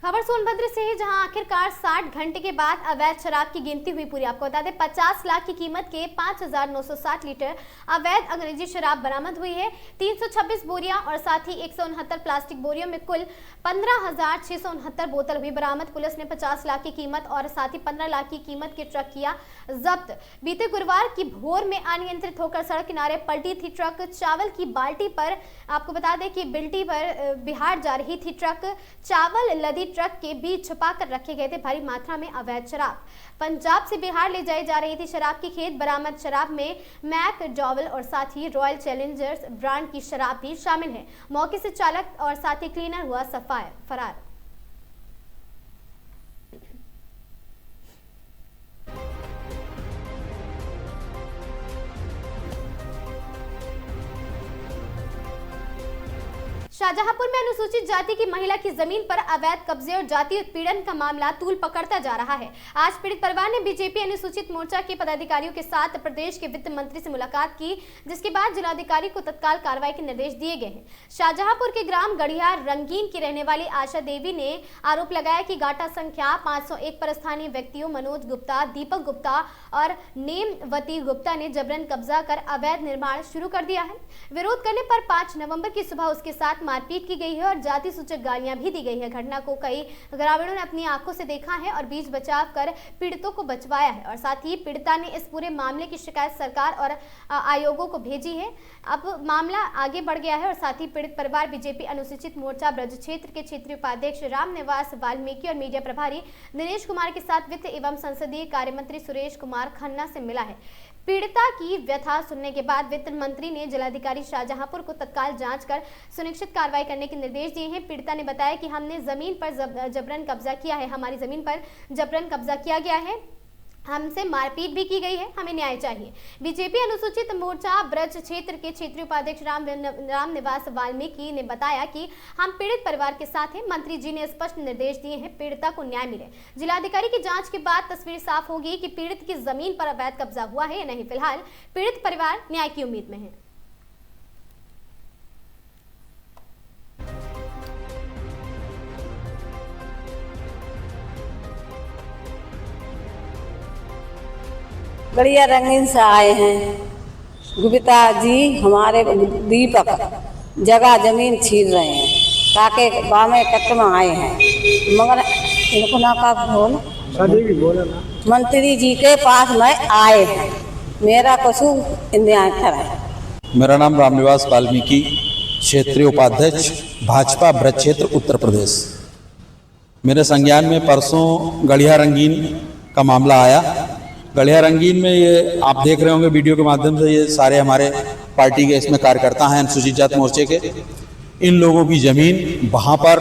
खबर सोनभद्र से है, जहां आखिरकार 60 घंटे के बाद अवैध शराब की गिनती हुई पूरी। आपको बता दें 50 लाख की कीमत के 5,960 लीटर अवैध अंग्रेजी शराब बरामद हुई है। 326 बोरियां और साथ ही 169 प्लास्टिक बोरियों में कुल 15,669 बोतल हुई बरामद। पुलिस ने 50 लाख की कीमत और साथ ही 15 लाख की कीमत के ट्रक किया जब्त। बीते गुरुवार की भोर में अनियंत्रित होकर सड़क किनारे पलटी थी ट्रक। चावल की बाल्टी पर, आपको बता दें कि बिल्टी पर बिहार जा रही थी ट्रक। चावल लदी ट्रक के बीच छुपा कर रखे गए थे भारी मात्रा में अवैध शराब। पंजाब से बिहार ले जाई जा रही थी शराब की खेत। बरामद शराब में मैक डॉवल और साथ ही रॉयल चैलेंजर्स ब्रांड की शराब भी शामिल है। मौके से चालक और साथ ही क्लीनर हुआ फरार। शाहजहांपुर में अनुसूचित जाति की महिला की जमीन पर अवैध कब्जे और जाति उत्पीड़न का मामला तूल पकड़ता जा रहा है। आज पीड़ित परिवार ने बीजेपी अनुसूचित मोर्चा के पदाधिकारियों के साथ प्रदेश के वित्त मंत्री से मुलाकात की, जिसके बाद जिलाधिकारी को तत्काल कार्रवाई के निर्देश दिए गए हैं। शाहजहांपुर के ग्राम गढ़िया रंगीन की रहने वाली आशा देवी ने आरोप लगाया कि गाटा संख्या 501 पर स्थानीय व्यक्तियों मनोज गुप्ता, दीपक गुप्ता और नेमवती गुप्ता ने जबरन कब्जा कर अवैध निर्माण शुरू कर दिया है। विरोध करने पर 5 नवंबर की सुबह उसके साथ मारपीट की गई है और जाति सूचक गालियां भी दी गई है। घटना को कई ग्रामीणों ने अपनी आंखों से देखा है और बीच बचाव कर पीड़ितों को बचवाया है और साथ ही पीड़िता ने इस पूरे मामले की शिकायत सरकार और आयोगों को भेजी है। अब मामला आगे बढ़ गया है और साथ ही पीड़ित परिवार बीजेपी अनुसूचित मोर्चा ब्रज क्षेत्र के क्षेत्रीय उपाध्यक्ष रामनिवास वाल्मीकि और मीडिया प्रभारी दिनेश कुमार के साथ वित्त एवं संसदीय कार्य मंत्री सुरेश कुमार खन्ना से मिला है। पीड़िता की व्यथा सुनने के बाद वित्त मंत्री ने जिलाधिकारी शाहजहांपुर को तत्काल जांच कर सुनिश्चित कार्रवाई करने के निर्देश दिए हैं। पीड़िता ने बताया कि हमने जमीन पर जबरन कब्जा किया है, हमारी जमीन पर जबरन कब्जा किया गया है हमसे मारपीट भी की गई है, हमें न्याय चाहिए। बीजेपी अनुसूचित मोर्चा ब्रज क्षेत्र के क्षेत्रीय उपाध्यक्ष राम निवास वाल्मीकि ने बताया कि हम पीड़ित परिवार के साथ हैं। मंत्री जी ने स्पष्ट निर्देश दिए हैं, पीड़िता को न्याय मिले। जिलाधिकारी की जांच के बाद तस्वीर साफ होगी कि पीड़ित की जमीन पर अवैध कब्जा हुआ है या नहीं। फिलहाल पीड़ित परिवार न्याय की उम्मीद में है। गड़िया रंगीन से आए हैं गुप्ता जी, हमारे दीपक जगह जमीन छीन रहे हैं, काके बामे कट में आए हैं, मगर इनको ना का बोल मंत्री जी के पास में आए हैं, मेरा कुछ न्याय कराए। मेरा नाम रामनिवास वाल्मीकि, क्षेत्रीय उपाध्यक्ष भाजपा ब्रज क्षेत्र उत्तर प्रदेश। मेरे संज्ञान में परसों गड़िया रंगीन का मामला आया। गड़िया रंगीन में ये आप देख रहे होंगे वीडियो के माध्यम से, ये सारे हमारे पार्टी के इसमें कार्यकर्ता हैं अनुसूचित जाति मोर्चे के। इन लोगों की ज़मीन वहाँ पर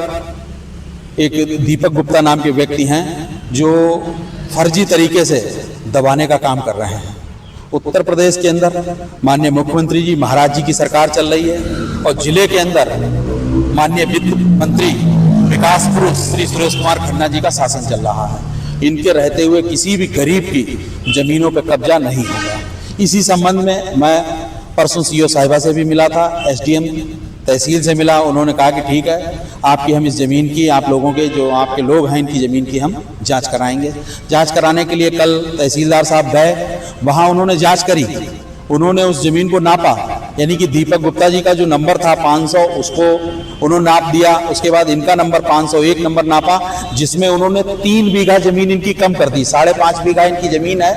एक दीपक गुप्ता नाम के व्यक्ति हैं जो फर्जी तरीके से दबाने का काम कर रहे हैं। उत्तर प्रदेश के अंदर माननीय मुख्यमंत्री जी महाराज जी की सरकार चल रही है और जिले के अंदर माननीय वित्त मंत्री विकास पुरुष श्री सुरेश कुमार खन्ना जी का शासन चल रहा है। इनके रहते हुए किसी भी गरीब की जमीनों पर कब्जा नहीं होगा। इसी संबंध में मैं परसों सीओ साहिबा से भी मिला था, एसडीएम तहसील से मिला। उन्होंने कहा कि ठीक है, आपकी हम इस ज़मीन की, आप लोगों के जो आपके लोग हैं इनकी ज़मीन की हम जांच कराएंगे। जांच कराने के लिए कल तहसीलदार साहब गए, वहाँ उन्होंने जांच करी। उन्होंने उस ज़मीन को नापा, यानी कि दीपक गुप्ता जी का जो नंबर था 500 उसको उन्होंने नाप दिया। उसके बाद इनका नंबर 501 नंबर नापा, जिसमें उन्होंने 3 बीघा ज़मीन इनकी कम कर दी। 5.5 बीघा इनकी ज़मीन है,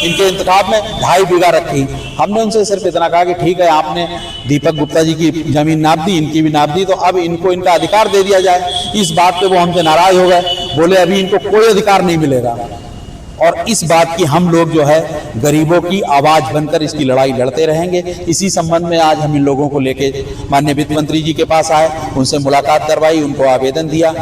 इनके इंतखाब में 2.5 बीघा रखी। हमने उनसे सिर्फ इतना कहा कि ठीक है, आपने दीपक गुप्ता जी की ज़मीन नाप दी, इनकी भी नाप दी, तो अब इनको इनका अधिकार दे दिया जाए। इस बात पे वो हमसे नाराज हो गए, बोले अभी इनको कोई अधिकार नहीं मिलेगा। और इस बात की हम लोग जो है गरीबों की आवाज़ बनकर इसकी लड़ाई लड़ते रहेंगे। इसी संबंध में आज हम इन लोगों को लेके माननीय वित्त मंत्री जी के पास आए, उनसे मुलाकात करवाई, उनको आवेदन दिया।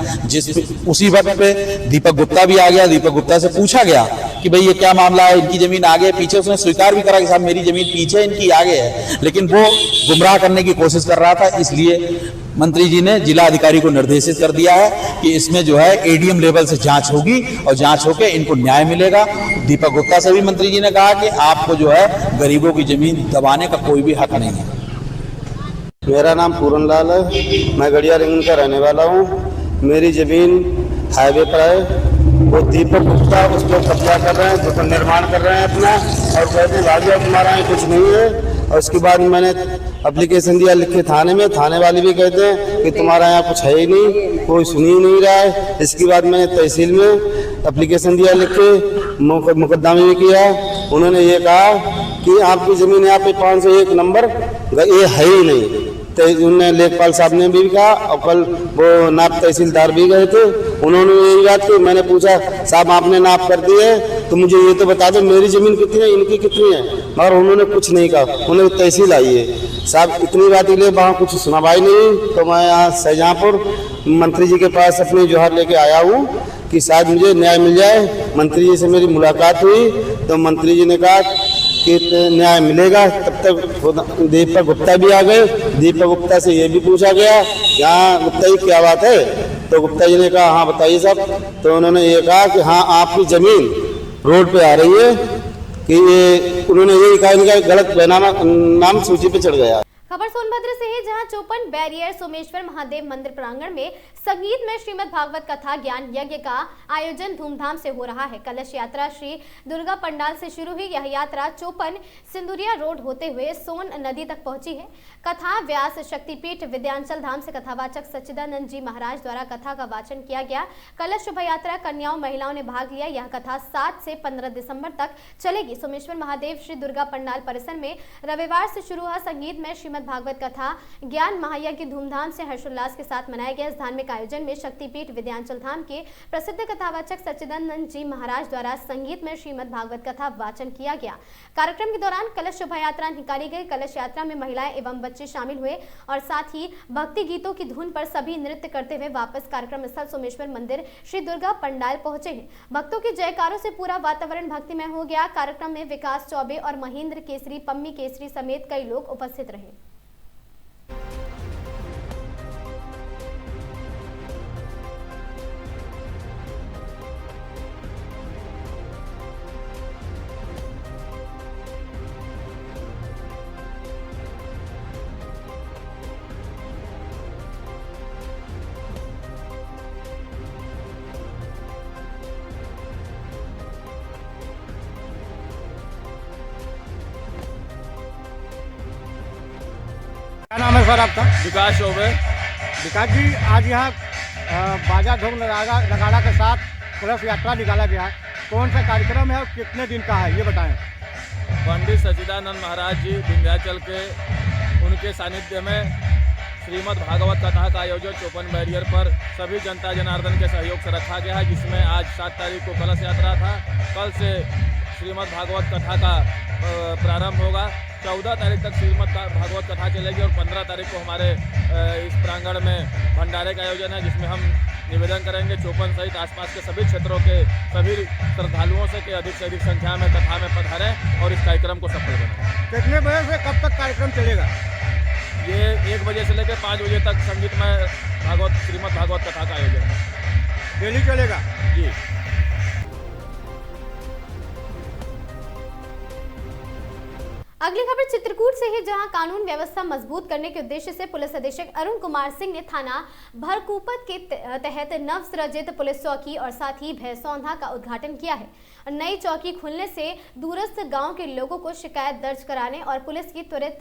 उसी वक्त पे दीपक गुप्ता भी आ गया। दीपक गुप्ता से पूछा गया कि भाई ये क्या मामला है, इनकी ज़मीन आगे पीछे। उसने स्वीकार भी करा कि साहब मेरी ज़मीन पीछे, इनकी आगे है, लेकिन वो गुमराह करने की कोशिश कर रहा था। इसलिए मंत्री जी ने जिला अधिकारी को निर्देशित कर दिया है कि इसमें जो है एडीएम लेवल से जांच होगी और जांच होकर इनको न्याय मिलेगा। दीपक गुप्ता से भी मंत्री जी ने कहा कि आपको जो है गरीबों की जमीन दबाने का कोई भी हक नहीं है। मेरा नाम पूरन लाल है, मैं गड़िया रंगीन का रहने वाला हूँ। मेरी जमीन हाईवे पर है, वो दीपक गुप्ता उस पर कब्जा कर रहे हैं, तो निर्माण कर रहे हैं अपना, और कहते हैं भाई तुम्हारा यहाँ कुछ नहीं है। और उसके बाद मैंने एप्लीकेशन दिया लिख के थाने में, थाने वाले भी कहते हैं कि तुम्हारा यहाँ कुछ है ही नहीं, कोई सुन ही नहीं रहा है। इसके बाद मैंने तहसील में एप्लीकेशन दिया लिख के, मुकदमा भी किया। उन्होंने ये कहा कि आपकी ज़मीन यहाँ पे 501 नंबर ये है ही नहीं। तो उन्होंने लेखपाल साहब ने भी कहा, और कल वो नाप तहसीलदार भी गए थे, उन्होंने यही बात की। मैंने पूछा साहब आपने नाप कर दिए तो मुझे ये तो बता दो मेरी ज़मीन कितनी है, इनकी कितनी है, मगर उन्होंने कुछ नहीं कहा। उन्हें तहसील आई है साहब, इतनी बात के लिए वहाँ कुछ सुनवाई नहीं। तो मैं यहाँ शाहजहाँपुर मंत्री जी के पास अपनी जोहार लेके आया हूँ कि शायद मुझे न्याय मिल जाए। मंत्री जी से मेरी मुलाकात हुई तो मंत्री जी ने कहा कि न्याय मिलेगा। तब तक दीपक गुप्ता भी आ गए। दीपक गुप्ता से ये भी पूछा गया कि हाँ गुप्ता जी क्या बात है, तो गुप्ता जी ने कहा हाँ बताइए साहब। तो उन्होंने ये कहा कि हाँ आपकी ज़मीन रोड पे आ रही है, कि ये उन्होंने यही कहा इनका गलत नाम सूची पे चढ़ गया। खबर सोनभद्र से है, जहां चौपन बैरियर सोमेश्वर महादेव मंदिर प्रांगण में संगीत में श्रीमद् भागवत कथा ज्ञान यज्ञ का आयोजन धूमधाम से हो रहा है। कलश यात्रा श्री दुर्गा पंडाल से शुरू हुई यह यात्रा चौपन सिंदुरिया रोड होते हुए सोन नदी तक पहुंची है। कथा व्यास शक्तिपीठ विद्यांचल धाम से कथावाचक सच्चिदानंद जी महाराज द्वारा कथा का वाचन किया गया। कलश शोभा यात्रा कन्याओं महिलाओं ने भाग लिया। यह कथा 7 से 15 दिसंबर तक चलेगी। सोमेश्वर महादेव श्री दुर्गा पंडाल परिसर में रविवार से शुरू हुआ संगीत में श्रीमद् श्रीमद् भागवत कथा ज्ञान महायज्ञ धूमधाम से हर्षोल्लास के साथ मनाया गया। इस धार्मिक आयोजन में शक्तिपीठ विंध्याचल धाम के प्रसिद्ध कथावाचक सच्चिदानंद जी महाराज द्वारा संगीत में श्रीमद् भागवत कथा वाचन किया गया। कार्यक्रम के दौरान कलश शोभा यात्रा निकाली गई। कलश यात्रा में महिलाएं एवं बच्चे शामिल हुए और साथ ही भक्ति गीतों की धुन पर सभी नृत्य करते हुए वापस कार्यक्रम स्थल सोमेश्वर मंदिर श्री दुर्गा पंडाल पहुंचे हैं। भक्तों के जयकारों से पूरा वातावरण भक्तिमय हो गया। कार्यक्रम में विकास चौबे और महेंद्र केसरी, पम्मी केसरी समेत कई लोग उपस्थित रहे। क्या नाम है सर आपका? विकास चौबे। विकास जी, आज यहाँ बाजा ढोल नगाड़ा के साथ कलश यात्रा निकाला गया है। कौन सा कार्यक्रम है और कितने दिन का है, ये बताएं। पंडित सच्चिदानंद महाराज जी विंध्याचल के उनके सानिध्य में श्रीमद् भागवत कथा का आयोजन चौपन बैरियर पर सभी जनता जनार्दन के सहयोग से रखा गया है, जिसमें आज 7 तारीख को कलश यात्रा था। कल से श्रीमद् भागवत कथा का प्रारंभ होगा। 14 तारीख तक श्रीमद् भागवत कथा चलेगी और 15 तारीख को हमारे इस प्रांगण में भंडारे का आयोजन है, जिसमें हम निवेदन करेंगे चौपन सहित आसपास के सभी क्षेत्रों के सभी श्रद्धालुओं से अधिक संख्या में कथा में पधारें और इस कार्यक्रम को सफल बनाएं। कितने बजे से कब तक कार्यक्रम चलेगा? ये 1 बजे से लेकर 5 बजे तक संगीतमय श्रीमद् भागवत कथा का आयोजन है। डेली चलेगा जी। अगली खबर चित्रकूट से है, जहां कानून व्यवस्था मजबूत करने के उद्देश्य से पुलिस अधीक्षक अरुण कुमार सिंह ने थाना भरकूपत के तहत नवसृजित पुलिस चौकी और साथ ही भैंसौंधा का उद्घाटन किया है। नई चौकी खुलने से दूरस्थ गांव के लोगों को शिकायत दर्ज कराने और पुलिस की त्वरित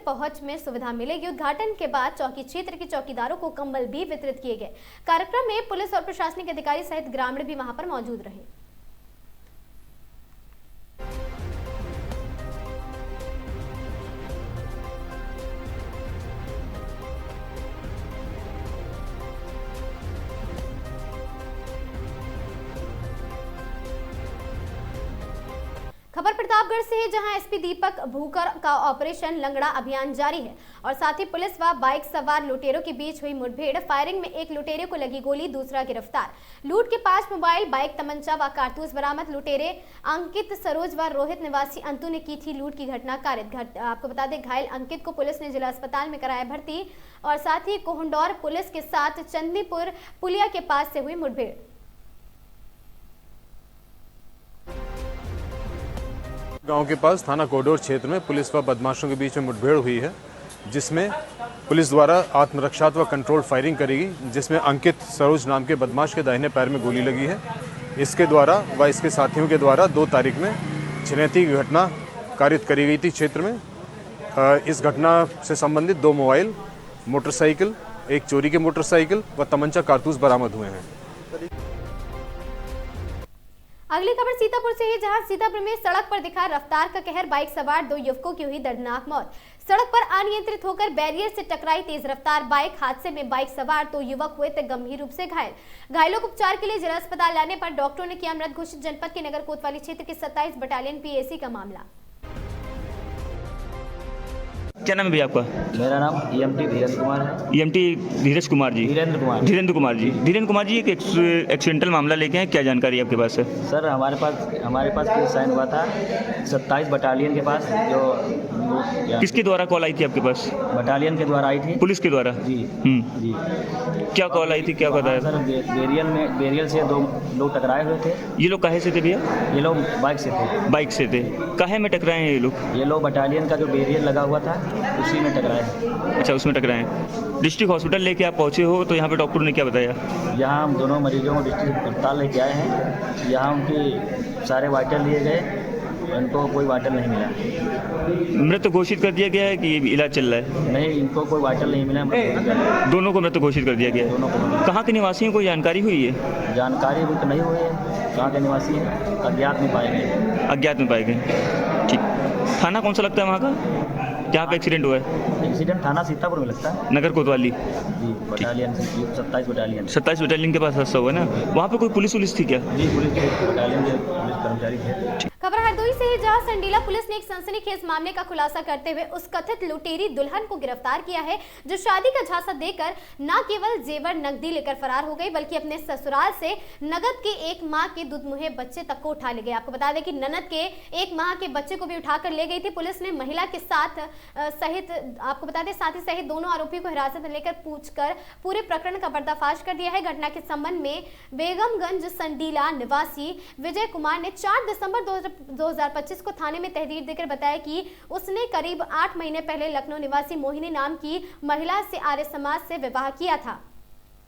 पहुंच में सुविधा मिलेगी। उद्घाटन के बाद चौकी क्षेत्र के चौकीदारों को कंबल भी वितरित किए गए। कार्यक्रम में पुलिस और प्रशासनिक अधिकारी सहित ग्रामीण भी वहां पर मौजूद रहे। खबर प्रतापगढ़ से है, जहां एसपी दीपक भूकर का ऑपरेशन लंगड़ा अभियान जारी है और साथ ही पुलिस व बाइक सवार लुटेरों के बीच हुई मुठभेड़। फायरिंग में एक लुटेरे को लगी गोली, दूसरा गिरफ्तार। लूट के 5 मोबाइल, बाइक, तमंचा व कारतूस बरामद। लुटेरे अंकित, सरोज व रोहित निवासी अंतु ने की थी लूट की घटना कारित। आपको बता दें, घायल अंकित को पुलिस ने जिला अस्पताल में कराया भर्ती और साथ ही कोहंडौर पुलिस के साथ चंदीपुर पुलिया के पास से हुई मुठभेड़। गांव के पास थाना कोडोर क्षेत्र में पुलिस व बदमाशों के बीच में मुठभेड़ हुई है, जिसमें पुलिस द्वारा आत्मरक्षात्मक कंट्रोल फायरिंग करेगी, जिसमें अंकित सरोज नाम के बदमाश के दाहिने पैर में गोली लगी है। इसके द्वारा व इसके साथियों के द्वारा 2 तारीख में छिनैती की घटना कारित करी गई थी क्षेत्र में। इस घटना से संबंधित 2 मोबाइल, मोटरसाइकिल, एक चोरी के मोटरसाइकिल व तमंचा कारतूस बरामद हुए हैं। अगली खबर सीतापुर से है, जहां सीतापुर में सड़क पर दिखा रफ्तार का कहर। बाइक सवार 2 युवकों की हुई दर्दनाक मौत। सड़क पर अनियंत्रित होकर बैरियर से टकराई तेज रफ्तार बाइक। हादसे में बाइक सवार 2 युवक हुए थे गंभीर रूप से घायल। घायलों को उपचार के लिए जिला अस्पताल लाने पर डॉक्टरों ने किया मृत घोषित। जनपद के नगर कोतवाली क्षेत्र के 27 बटालियन पीएसी का मामला। क्या नाम है भैया आपका? मेरा नाम ईएमटी धीरेन्द्र कुमार है। ईएमटी धीरेन्द्र कुमार जी। धीरेन्द्र कुमार जी। धीरेन्द्र कुमार जी, एक एक्सीडेंटल मामला लेके हैं, क्या जानकारी आपके पास है? सर, हमारे पास केस साइन हुआ था 27 बटालियन के पास। जो किसके द्वारा कॉल आई थी आपके पास? बटालियन के द्वारा आई थी। पुलिस के द्वारा? जी जी। क्या कॉल आई थी, क्या बताया? सर, बेरियल से 2 लोग टकराए हुए थे। ये लोग काहे से थे भैया? ये लोग बाइक से थे। बाइक से थे। काहे में टकराए हैं ये लोग? ये लोग बटालियन का जो बेरियल लगा हुआ था उसी में टकराए। अच्छा, उसमें टकराए। डिस्ट्रिक्ट हॉस्पिटल लेके आप पहुंचे हो, तो यहाँ पे डॉक्टर ने क्या बताया? यहाँ हम दोनों मरीजों को डिस्ट्रिक्ट अस्पताल लेके आए हैं। यहाँ उनकी सारे वाइटल लिए गए, इनको कोई वाइटल नहीं मिला। मृत घोषित कर दिया गया है कि इलाज चल रहा है? नहीं, इनको कोई वाइटल नहीं मिला। दोनों को मृत घोषित कर दिया गया है। दोनों को। कहाँ के निवासी हैं, कोई जानकारी हुई है? जानकारी अभी तो नहीं हुई है, कहाँ के निवासी हैं, अज्ञात में पाए गए। अज्ञात में पाए गए, ठीक। थाना कौन सा लगता है वहाँ का? जहाँ पे एक्सीडेंट हुआ है? एक्सीडेंट थाना सीतापुर में लगता है। नगर कोतवाली जी, बटालियन 27 बटालियन। 27 बटालियन के पास हादसा हुआ है ना, वहाँ पे कोई पुलिस थी क्या? जी, पुलिस के बटालियन के पुलिस कर्मचारी थे। खबर हरदोई से है, जहां संडीला पुलिस ने एक सनसनीखेज मामले का खुलासा करते हुए उस कथित लुटेरी दुल्हन को गिरफ्तार किया है जो शादी का झांसा देकर न केवल जेवर नकदी लेकर फरार हो गई बल्कि अपने ससुराल से नगद के 1 माह के दुधमुहे बच्चे तक को उठा ले गई। आपको बता दें कि ननद के 1 माह के बच्चे को भी उठाकर ले गई थी। पुलिस ने महिला के साथ सहित आपको बता दें साथी सहित दोनों आरोपियों को हिरासत में लेकर पूछकर पूरे प्रकरण का पर्दाफाश कर दिया है। घटना के संबंध में बेगमगंज संडीला निवासी विजय कुमार ने 4 दिसंबर 2025 को थाने में तहरीर देकर बताया कि उसने करीब 8 महीने पहले लखनऊ निवासी मोहिनी नाम की महिला से आर्य समाज से विवाह किया था,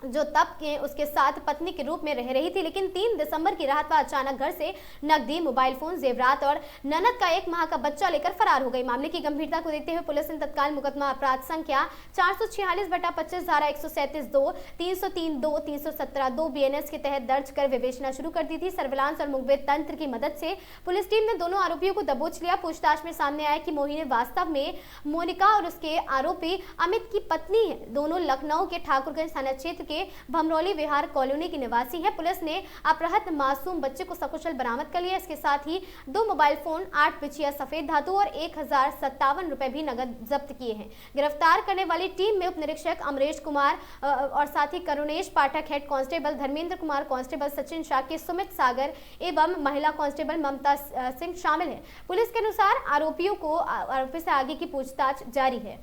जो तब के उसके साथ पत्नी के रूप में रह रही थी। लेकिन 3 दिसंबर की रात वह अचानक घर से नकदी, मोबाइल फोन, जेवरात और ननद का 1 माह का बच्चा लेकर फरार हो गई। मामले की गंभीरता को देखते हुए पुलिस ने तत्काल मुकदमा अपराध संख्या 446/25 धारा 137(2), 303(2), 317(2) BNS के तहत दर्ज कर विवेचना शुरू कर दी थी। सर्विलांस और मुखबिर तंत्र की मदद से पुलिस टीम ने दोनों आरोपियों को दबोच लिया। पूछताछ में सामने आया कि मोहिनी वास्तव में मोनिका और उसके आरोपी अमित की पत्नी है। दोनों लखनऊ के ठाकुरगंज थाना क्षेत्र के भमरौली विहार कॉलोनी की निवासी है। पुलिस ने अपहृत मासूम बच्चे को सकुशल बरामद कर लिया। इसके साथ ही 2 मोबाइल फोन, 8 बिछिया सफेद धातु और 1057 रुपए भी नगद जब्त किए हैं। गिरफ्तार करने वाली टीम में उप निरीक्षक अमरेश कुमार और साथ ही Karunesh Pathak, head constable Dharmendra Kumar, constable Sachin Shakya, Sumit Sagar एवं महिला कांस्टेबल ममता सिंह शामिल है। पुलिस के अनुसार आरोपी से आगे की पूछताछ जारी है।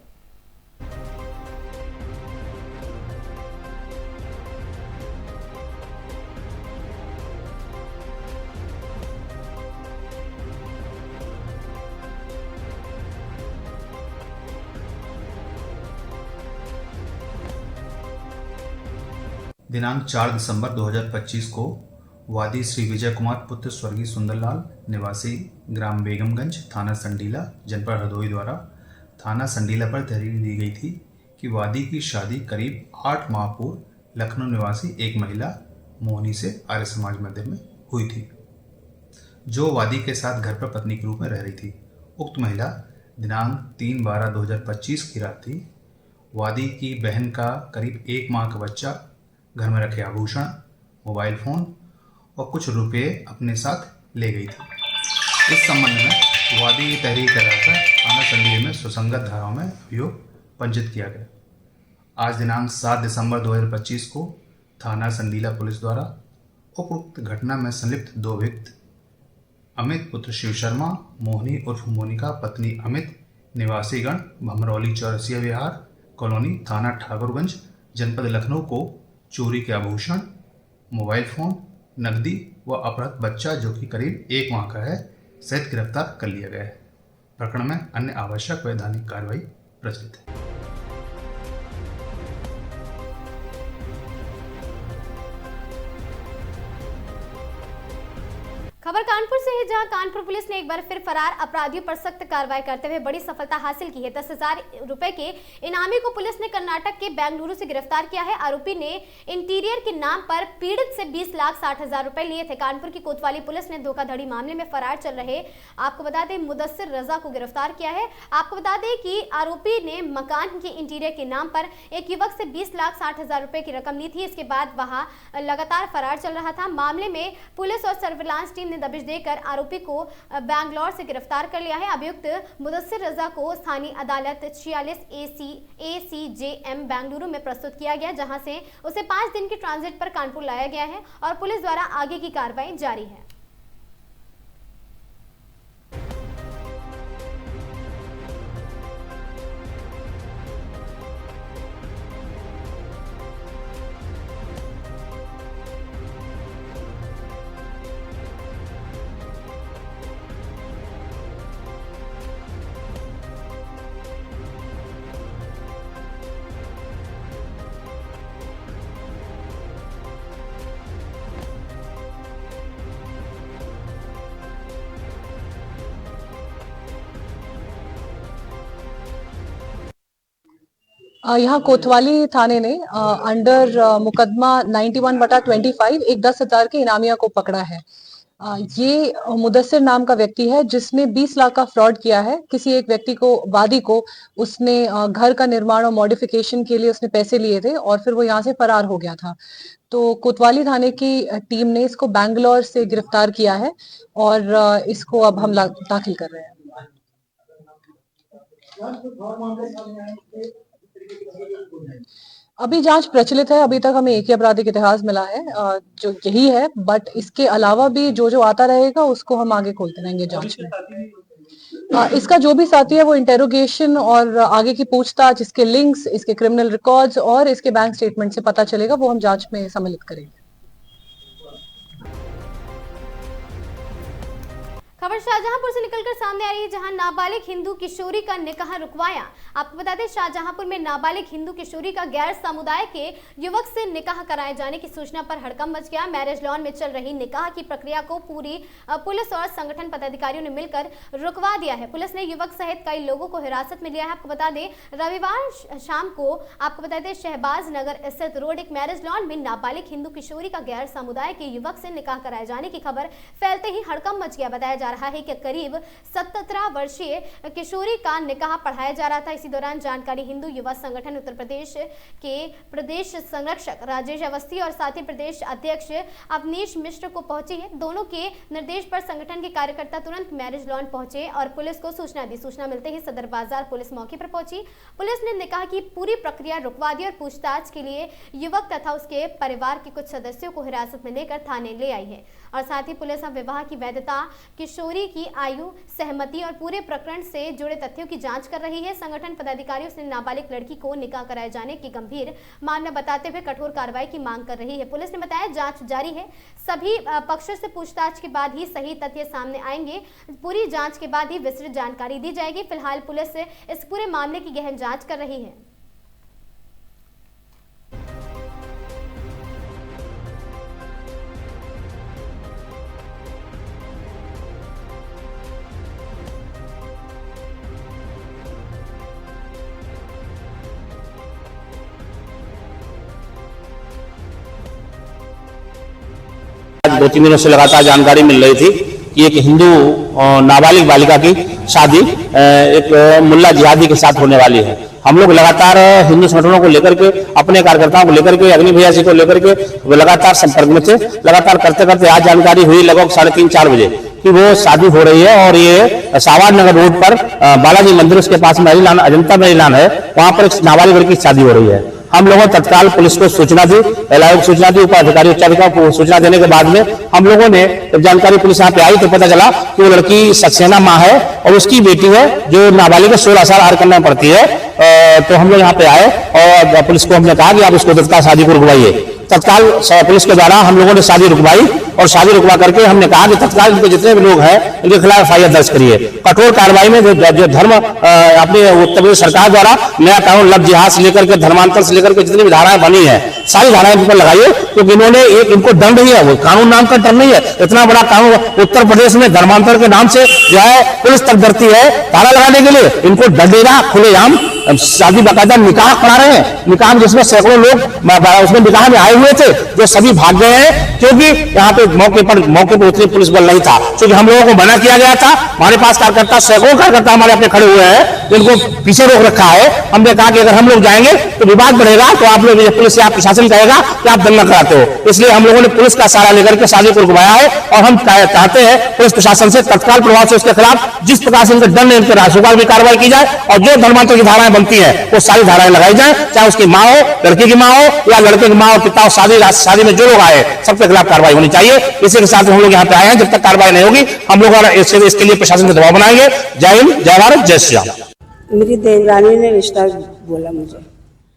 दिनांक 4 दिसंबर 2025 को वादी श्री विजय कुमार पुत्र स्वर्गीय सुंदरलाल निवासी ग्राम बेगमगंज, थाना संडीला, जनपद हरदोई द्वारा थाना संडीला पर तहरीर दी गई थी कि वादी की शादी करीब 8 माह पूर्व लखनऊ निवासी एक महिला मोहनी से आर्य समाज मंदिर में हुई थी, जो वादी के साथ घर पर पत्नी के रूप में रह रही थी। उक्त महिला दिनांक 3/12/2025 की रात थी वादी की बहन का करीब 1 माह का बच्चा, घर में रखे आभूषण, मोबाइल फोन और कुछ रुपए अपने साथ ले गई थी। इस संबंध में वादी तहरीर कर रहा था थाना संडीला में सुसंगत धाराओं में अभियोग पंजीकृत किया गया। आज दिनांक 7 दिसंबर 2025 को थाना संडीला पुलिस द्वारा उपरोक्त घटना में संलिप्त 2 व्यक्ति अमित पुत्र शिव शर्मा, मोहनी उर्फ मोनिका पत्नी अमित, निवासीगण भमरौली चौरसिया विहार कॉलोनी, थाना ठाकुरगंज, जनपद लखनऊ को चोरी के आभूषण, मोबाइल फोन, नकदी व अपहृत बच्चा जो कि करीब 1 माह का है सहित गिरफ्तार कर लिया गया है। प्रकरण में अन्य आवश्यक वैधानिक कार्रवाई प्रचलित है। खबर कानपुर से है, जहां कानपुर पुलिस ने एक बार फिर फरार अपराधियों पर सख्त कार्रवाई करते हुए बड़ी सफलता हासिल की है। 10,000 रुपए के इनामी को पुलिस ने कर्नाटक के बेंगलुरु से गिरफ्तार किया है। आरोपी ने इंटीरियर के नाम पर पीड़ित से 20,60,000 रुपए लिए थे। कानपुर की कोतवाली पुलिस ने धोखाधड़ी मामले में फरार चल रहे आपको बता दें मुदस्सिर रजा को गिरफ्तार किया है। आपको बता दें कि आरोपी ने मकान के इंटीरियर के नाम पर एक युवक से 20,60,000 रुपए की रकम ली थी। इसके बाद वहां लगातार फरार चल रहा था। मामले में पुलिस और सर्विलांस टीम ने दबिश देकर आरोपी को बैंगलोर से गिरफ्तार कर लिया है। अभियुक्त मुदस्सिर रजा को स्थानीय अदालत 46 ACJM बेंगलुरु में प्रस्तुत किया गया, जहां से उसे 5 दिन के ट्रांजिट पर कानपुर लाया गया है और पुलिस द्वारा आगे की कार्रवाई जारी है। यहाँ कोतवाली थाने ने अंडर मुकदमा 91/25 एक 10,000 के इनामिया को पकड़ा है। ये मुदस्सिर नाम का व्यक्ति है जिसने 20 लाख का फ्रॉड किया है। किसी एक व्यक्ति को, वादी को, उसने घर का निर्माण और मॉडिफिकेशन के लिए उसने पैसे लिए थे और फिर वो यहाँ से फरार हो गया था। तो कोतवाली थाने की टीम ने इसको बैंगलोर से गिरफ्तार किया है और इसको अब हम दाखिल कर रहे हैं। अभी जांच प्रचलित है। अभी तक हमें एक ही आपराधिक इतिहास मिला है जो यही है, बट इसके अलावा भी जो जो आता रहेगा उसको हम आगे खोलते रहेंगे जांच में। इसका जो भी साथी है वो इंटेरोगेशन और आगे की पूछताछ, इसके लिंक्स, इसके क्रिमिनल रिकॉर्ड्स और इसके बैंक स्टेटमेंट से पता चलेगा, वो हम जांच में सम्मिलित करेंगे। खबर शाहजहांपुर से निकलकर सामने आ रही है, जहां नाबालिग हिंदू किशोरी का निकाह रुकवाया। आपको बता दें, शाहजहांपुर में नाबालिग हिंदू किशोरी का गैर समुदाय के युवक से निकाह कराए जाने की सूचना पर हड़कंप मच गया। मैरिज लॉन में चल रही निकाह की प्रक्रिया को पूरी पुलिस और संगठन पदाधिकारियों ने मिलकर रुकवा दिया है। पुलिस ने युवक सहित कई लोगों को हिरासत में लिया है। आपको बता दें, रविवार शाम को शहबाज नगर स्थित रोड एक मैरिज लॉन में नाबालिग हिंदू किशोरी का गैर समुदाय के युवक से निकाह कराए जाने की खबर फैलते ही हड़कंप मच गया। बताया जा रहा है कि करीब 17 वर्षीय किशोरी का निकाह पढ़ाया जा रहा था। इसी दौरान जानकारी हिंदू युवा संगठन उत्तर प्रदेश के प्रदेश संरक्षक राजेश अवस्थी और साथ ही प्रदेश अध्यक्ष अवनीश मिश्र को पहुंची है। दोनों के निर्देश पर संगठन के कार्यकर्ता तुरंत मैरिज लॉन पहुंचे और पुलिस को सूचना दी। सूचना मिलते ही सदर बाजार पुलिस मौके पर पहुंची। पुलिस ने निकाह की पूरी प्रक्रिया रुकवा दी और पूछताछ के लिए युवक तथा उसके परिवार के कुछ सदस्यों को हिरासत में लेकर थाने ले आई है। और साथ ही पुलिस अब विवाह की वैधता, किशोरी की आयु, सहमति और पूरे प्रकरण से जुड़े तथ्यों की जांच कर रही है। संगठन पदाधिकारियों से नाबालिग लड़की को निकाह कराए जाने की गंभीर मामला बताते हुए कठोर कार्रवाई की मांग कर रही है। पुलिस ने बताया जांच जारी है। सभी पक्षों से पूछताछ के बाद ही सही तथ्य सामने आएंगे। पूरी जांच के बाद ही विस्तृत जानकारी दी जाएगी। फिलहाल पुलिस इस पूरे मामले की गहन जांच कर रही है। आज 2-3 दिनों से लगातार जानकारी मिल रही थी कि एक हिंदू नाबालिग बालिका की शादी एक मुल्ला जिहादी के साथ होने वाली है। हम लोग लगातार हिंदू संगठनों को लेकर के, अपने कार्यकर्ताओं को लेकर के, अग्नि भैया जी को लेकर के लगातार संपर्क में थे। लगातार करते करते आज जानकारी हुई लगभग 3:30-4 बजे कि वो शादी हो रही है और ये सावार नगर रोड पर बालाजी मंदिर उसके पास में अजंता मैरिलान है, वहां पर एक नाबालिग लड़की की शादी हो रही है। हम लोगों ने तत्काल पुलिस को सूचना दी, एलआईओ को सूचना दी, उपाधिकारी उच्चाधिकारी को सूचना देने के बाद में हम लोगों ने जब जानकारी पुलिस यहाँ पे आई तो पता चला कि वो लड़की सक्सेना माँ है और उसकी बेटी है जो नाबालिग 16 साल आर करना पड़ती है। तो हम लोग यहाँ पे आए और पुलिस को हमने कहा कि आप इसको तत्काल शादी को रुकवाइए। तत्काल पुलिस के द्वारा हम लोगों ने शादी रुकवाई और शादी रुकवा करके हमने कहा कि तत्काल इनके जितने भी लोग हैं इनके खिलाफ एफआईआर दर्ज करिए। कठोर कार्रवाई में जो धर्म अपने उत्तर प्रदेश सरकार द्वारा नया कानून लव जिहाद से लेकर के धर्मांतर से लेकर के जितनी भी धाराएं बनी है सारी धाराएं पर लगाइए, क्योंकि इन्होंने एक इनको दंड ही है, वो कानून नाम का दंड नहीं है। इतना बड़ा कानून उत्तर प्रदेश में धर्मांतर के नाम से जो है पुलिस तक डरती है धारा लगाने के लिए। इनको दंडेगा खुलेआम शादी बाकायदा निकाह करा रहे हैं, निकाह जिसमें सैकड़ों लोग उसमें निकाह में आए हुए थे जो सभी भाग गए हैं, क्योंकि यहाँ पे मौके पर उतनी पुलिस बल नहीं था। क्योंकि हम लोगों को मना किया गया था, हमारे पास कार्यकर्ता सैकड़ों कार्यकर्ता हमारे अपने खड़े हुए हैं जिनको पीछे रोक रखा है। हमने कहा कि अगर हम लोग जाएंगे तो विवाद बढ़ेगा, तो आप लोग पुलिस या प्रशासन कहेगा कि आप दंगा कराते हो। इसलिए हम लोगों ने पुलिस का सहारा लेकर के शादी को रुकवाया है और हम चाहते हैं पुलिस प्रशासन से तत्काल प्रभाव से उसके खिलाफ जिस प्रकार से इनके दंड इनके राजपाल भी कार्रवाई की जाए और जो धर्मांतर की धाराएं बनती है वो सारी धाराएं लगाई जाए, चाहे उसकी माँ हो, लड़के की माँ हो या लड़के की माँ और पिता हो, शादी में जो लोग आए सबके खिलाफ कार्रवाई होनी चाहिए। इसी के साथ हम लोग यहाँ पे आए हैं। जब तक कार्रवाई नहीं होगी हम लोग इसके लिए प्रशासन को दबाव बनाएंगे। जय हिंद, जय भारत, जय श्री राम। मेरी देवरानी ने रिश्ता बोला मुझे,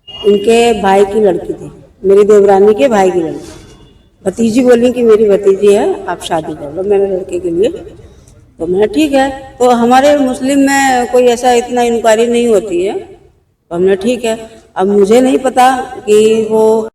उनके भाई की लड़की थी, मेरी देवरानी के भाई की लड़की। भतीजी बोली कि मेरी भतीजी है, आप शादी कर लो मेरे लड़के के लिए। तो मैंने ठीक है। तो हमारे मुस्लिम में कोई ऐसा इतना इंक्वायरी नहीं होती है, तो हमने ठीक है। अब मुझे नहीं पता कि वो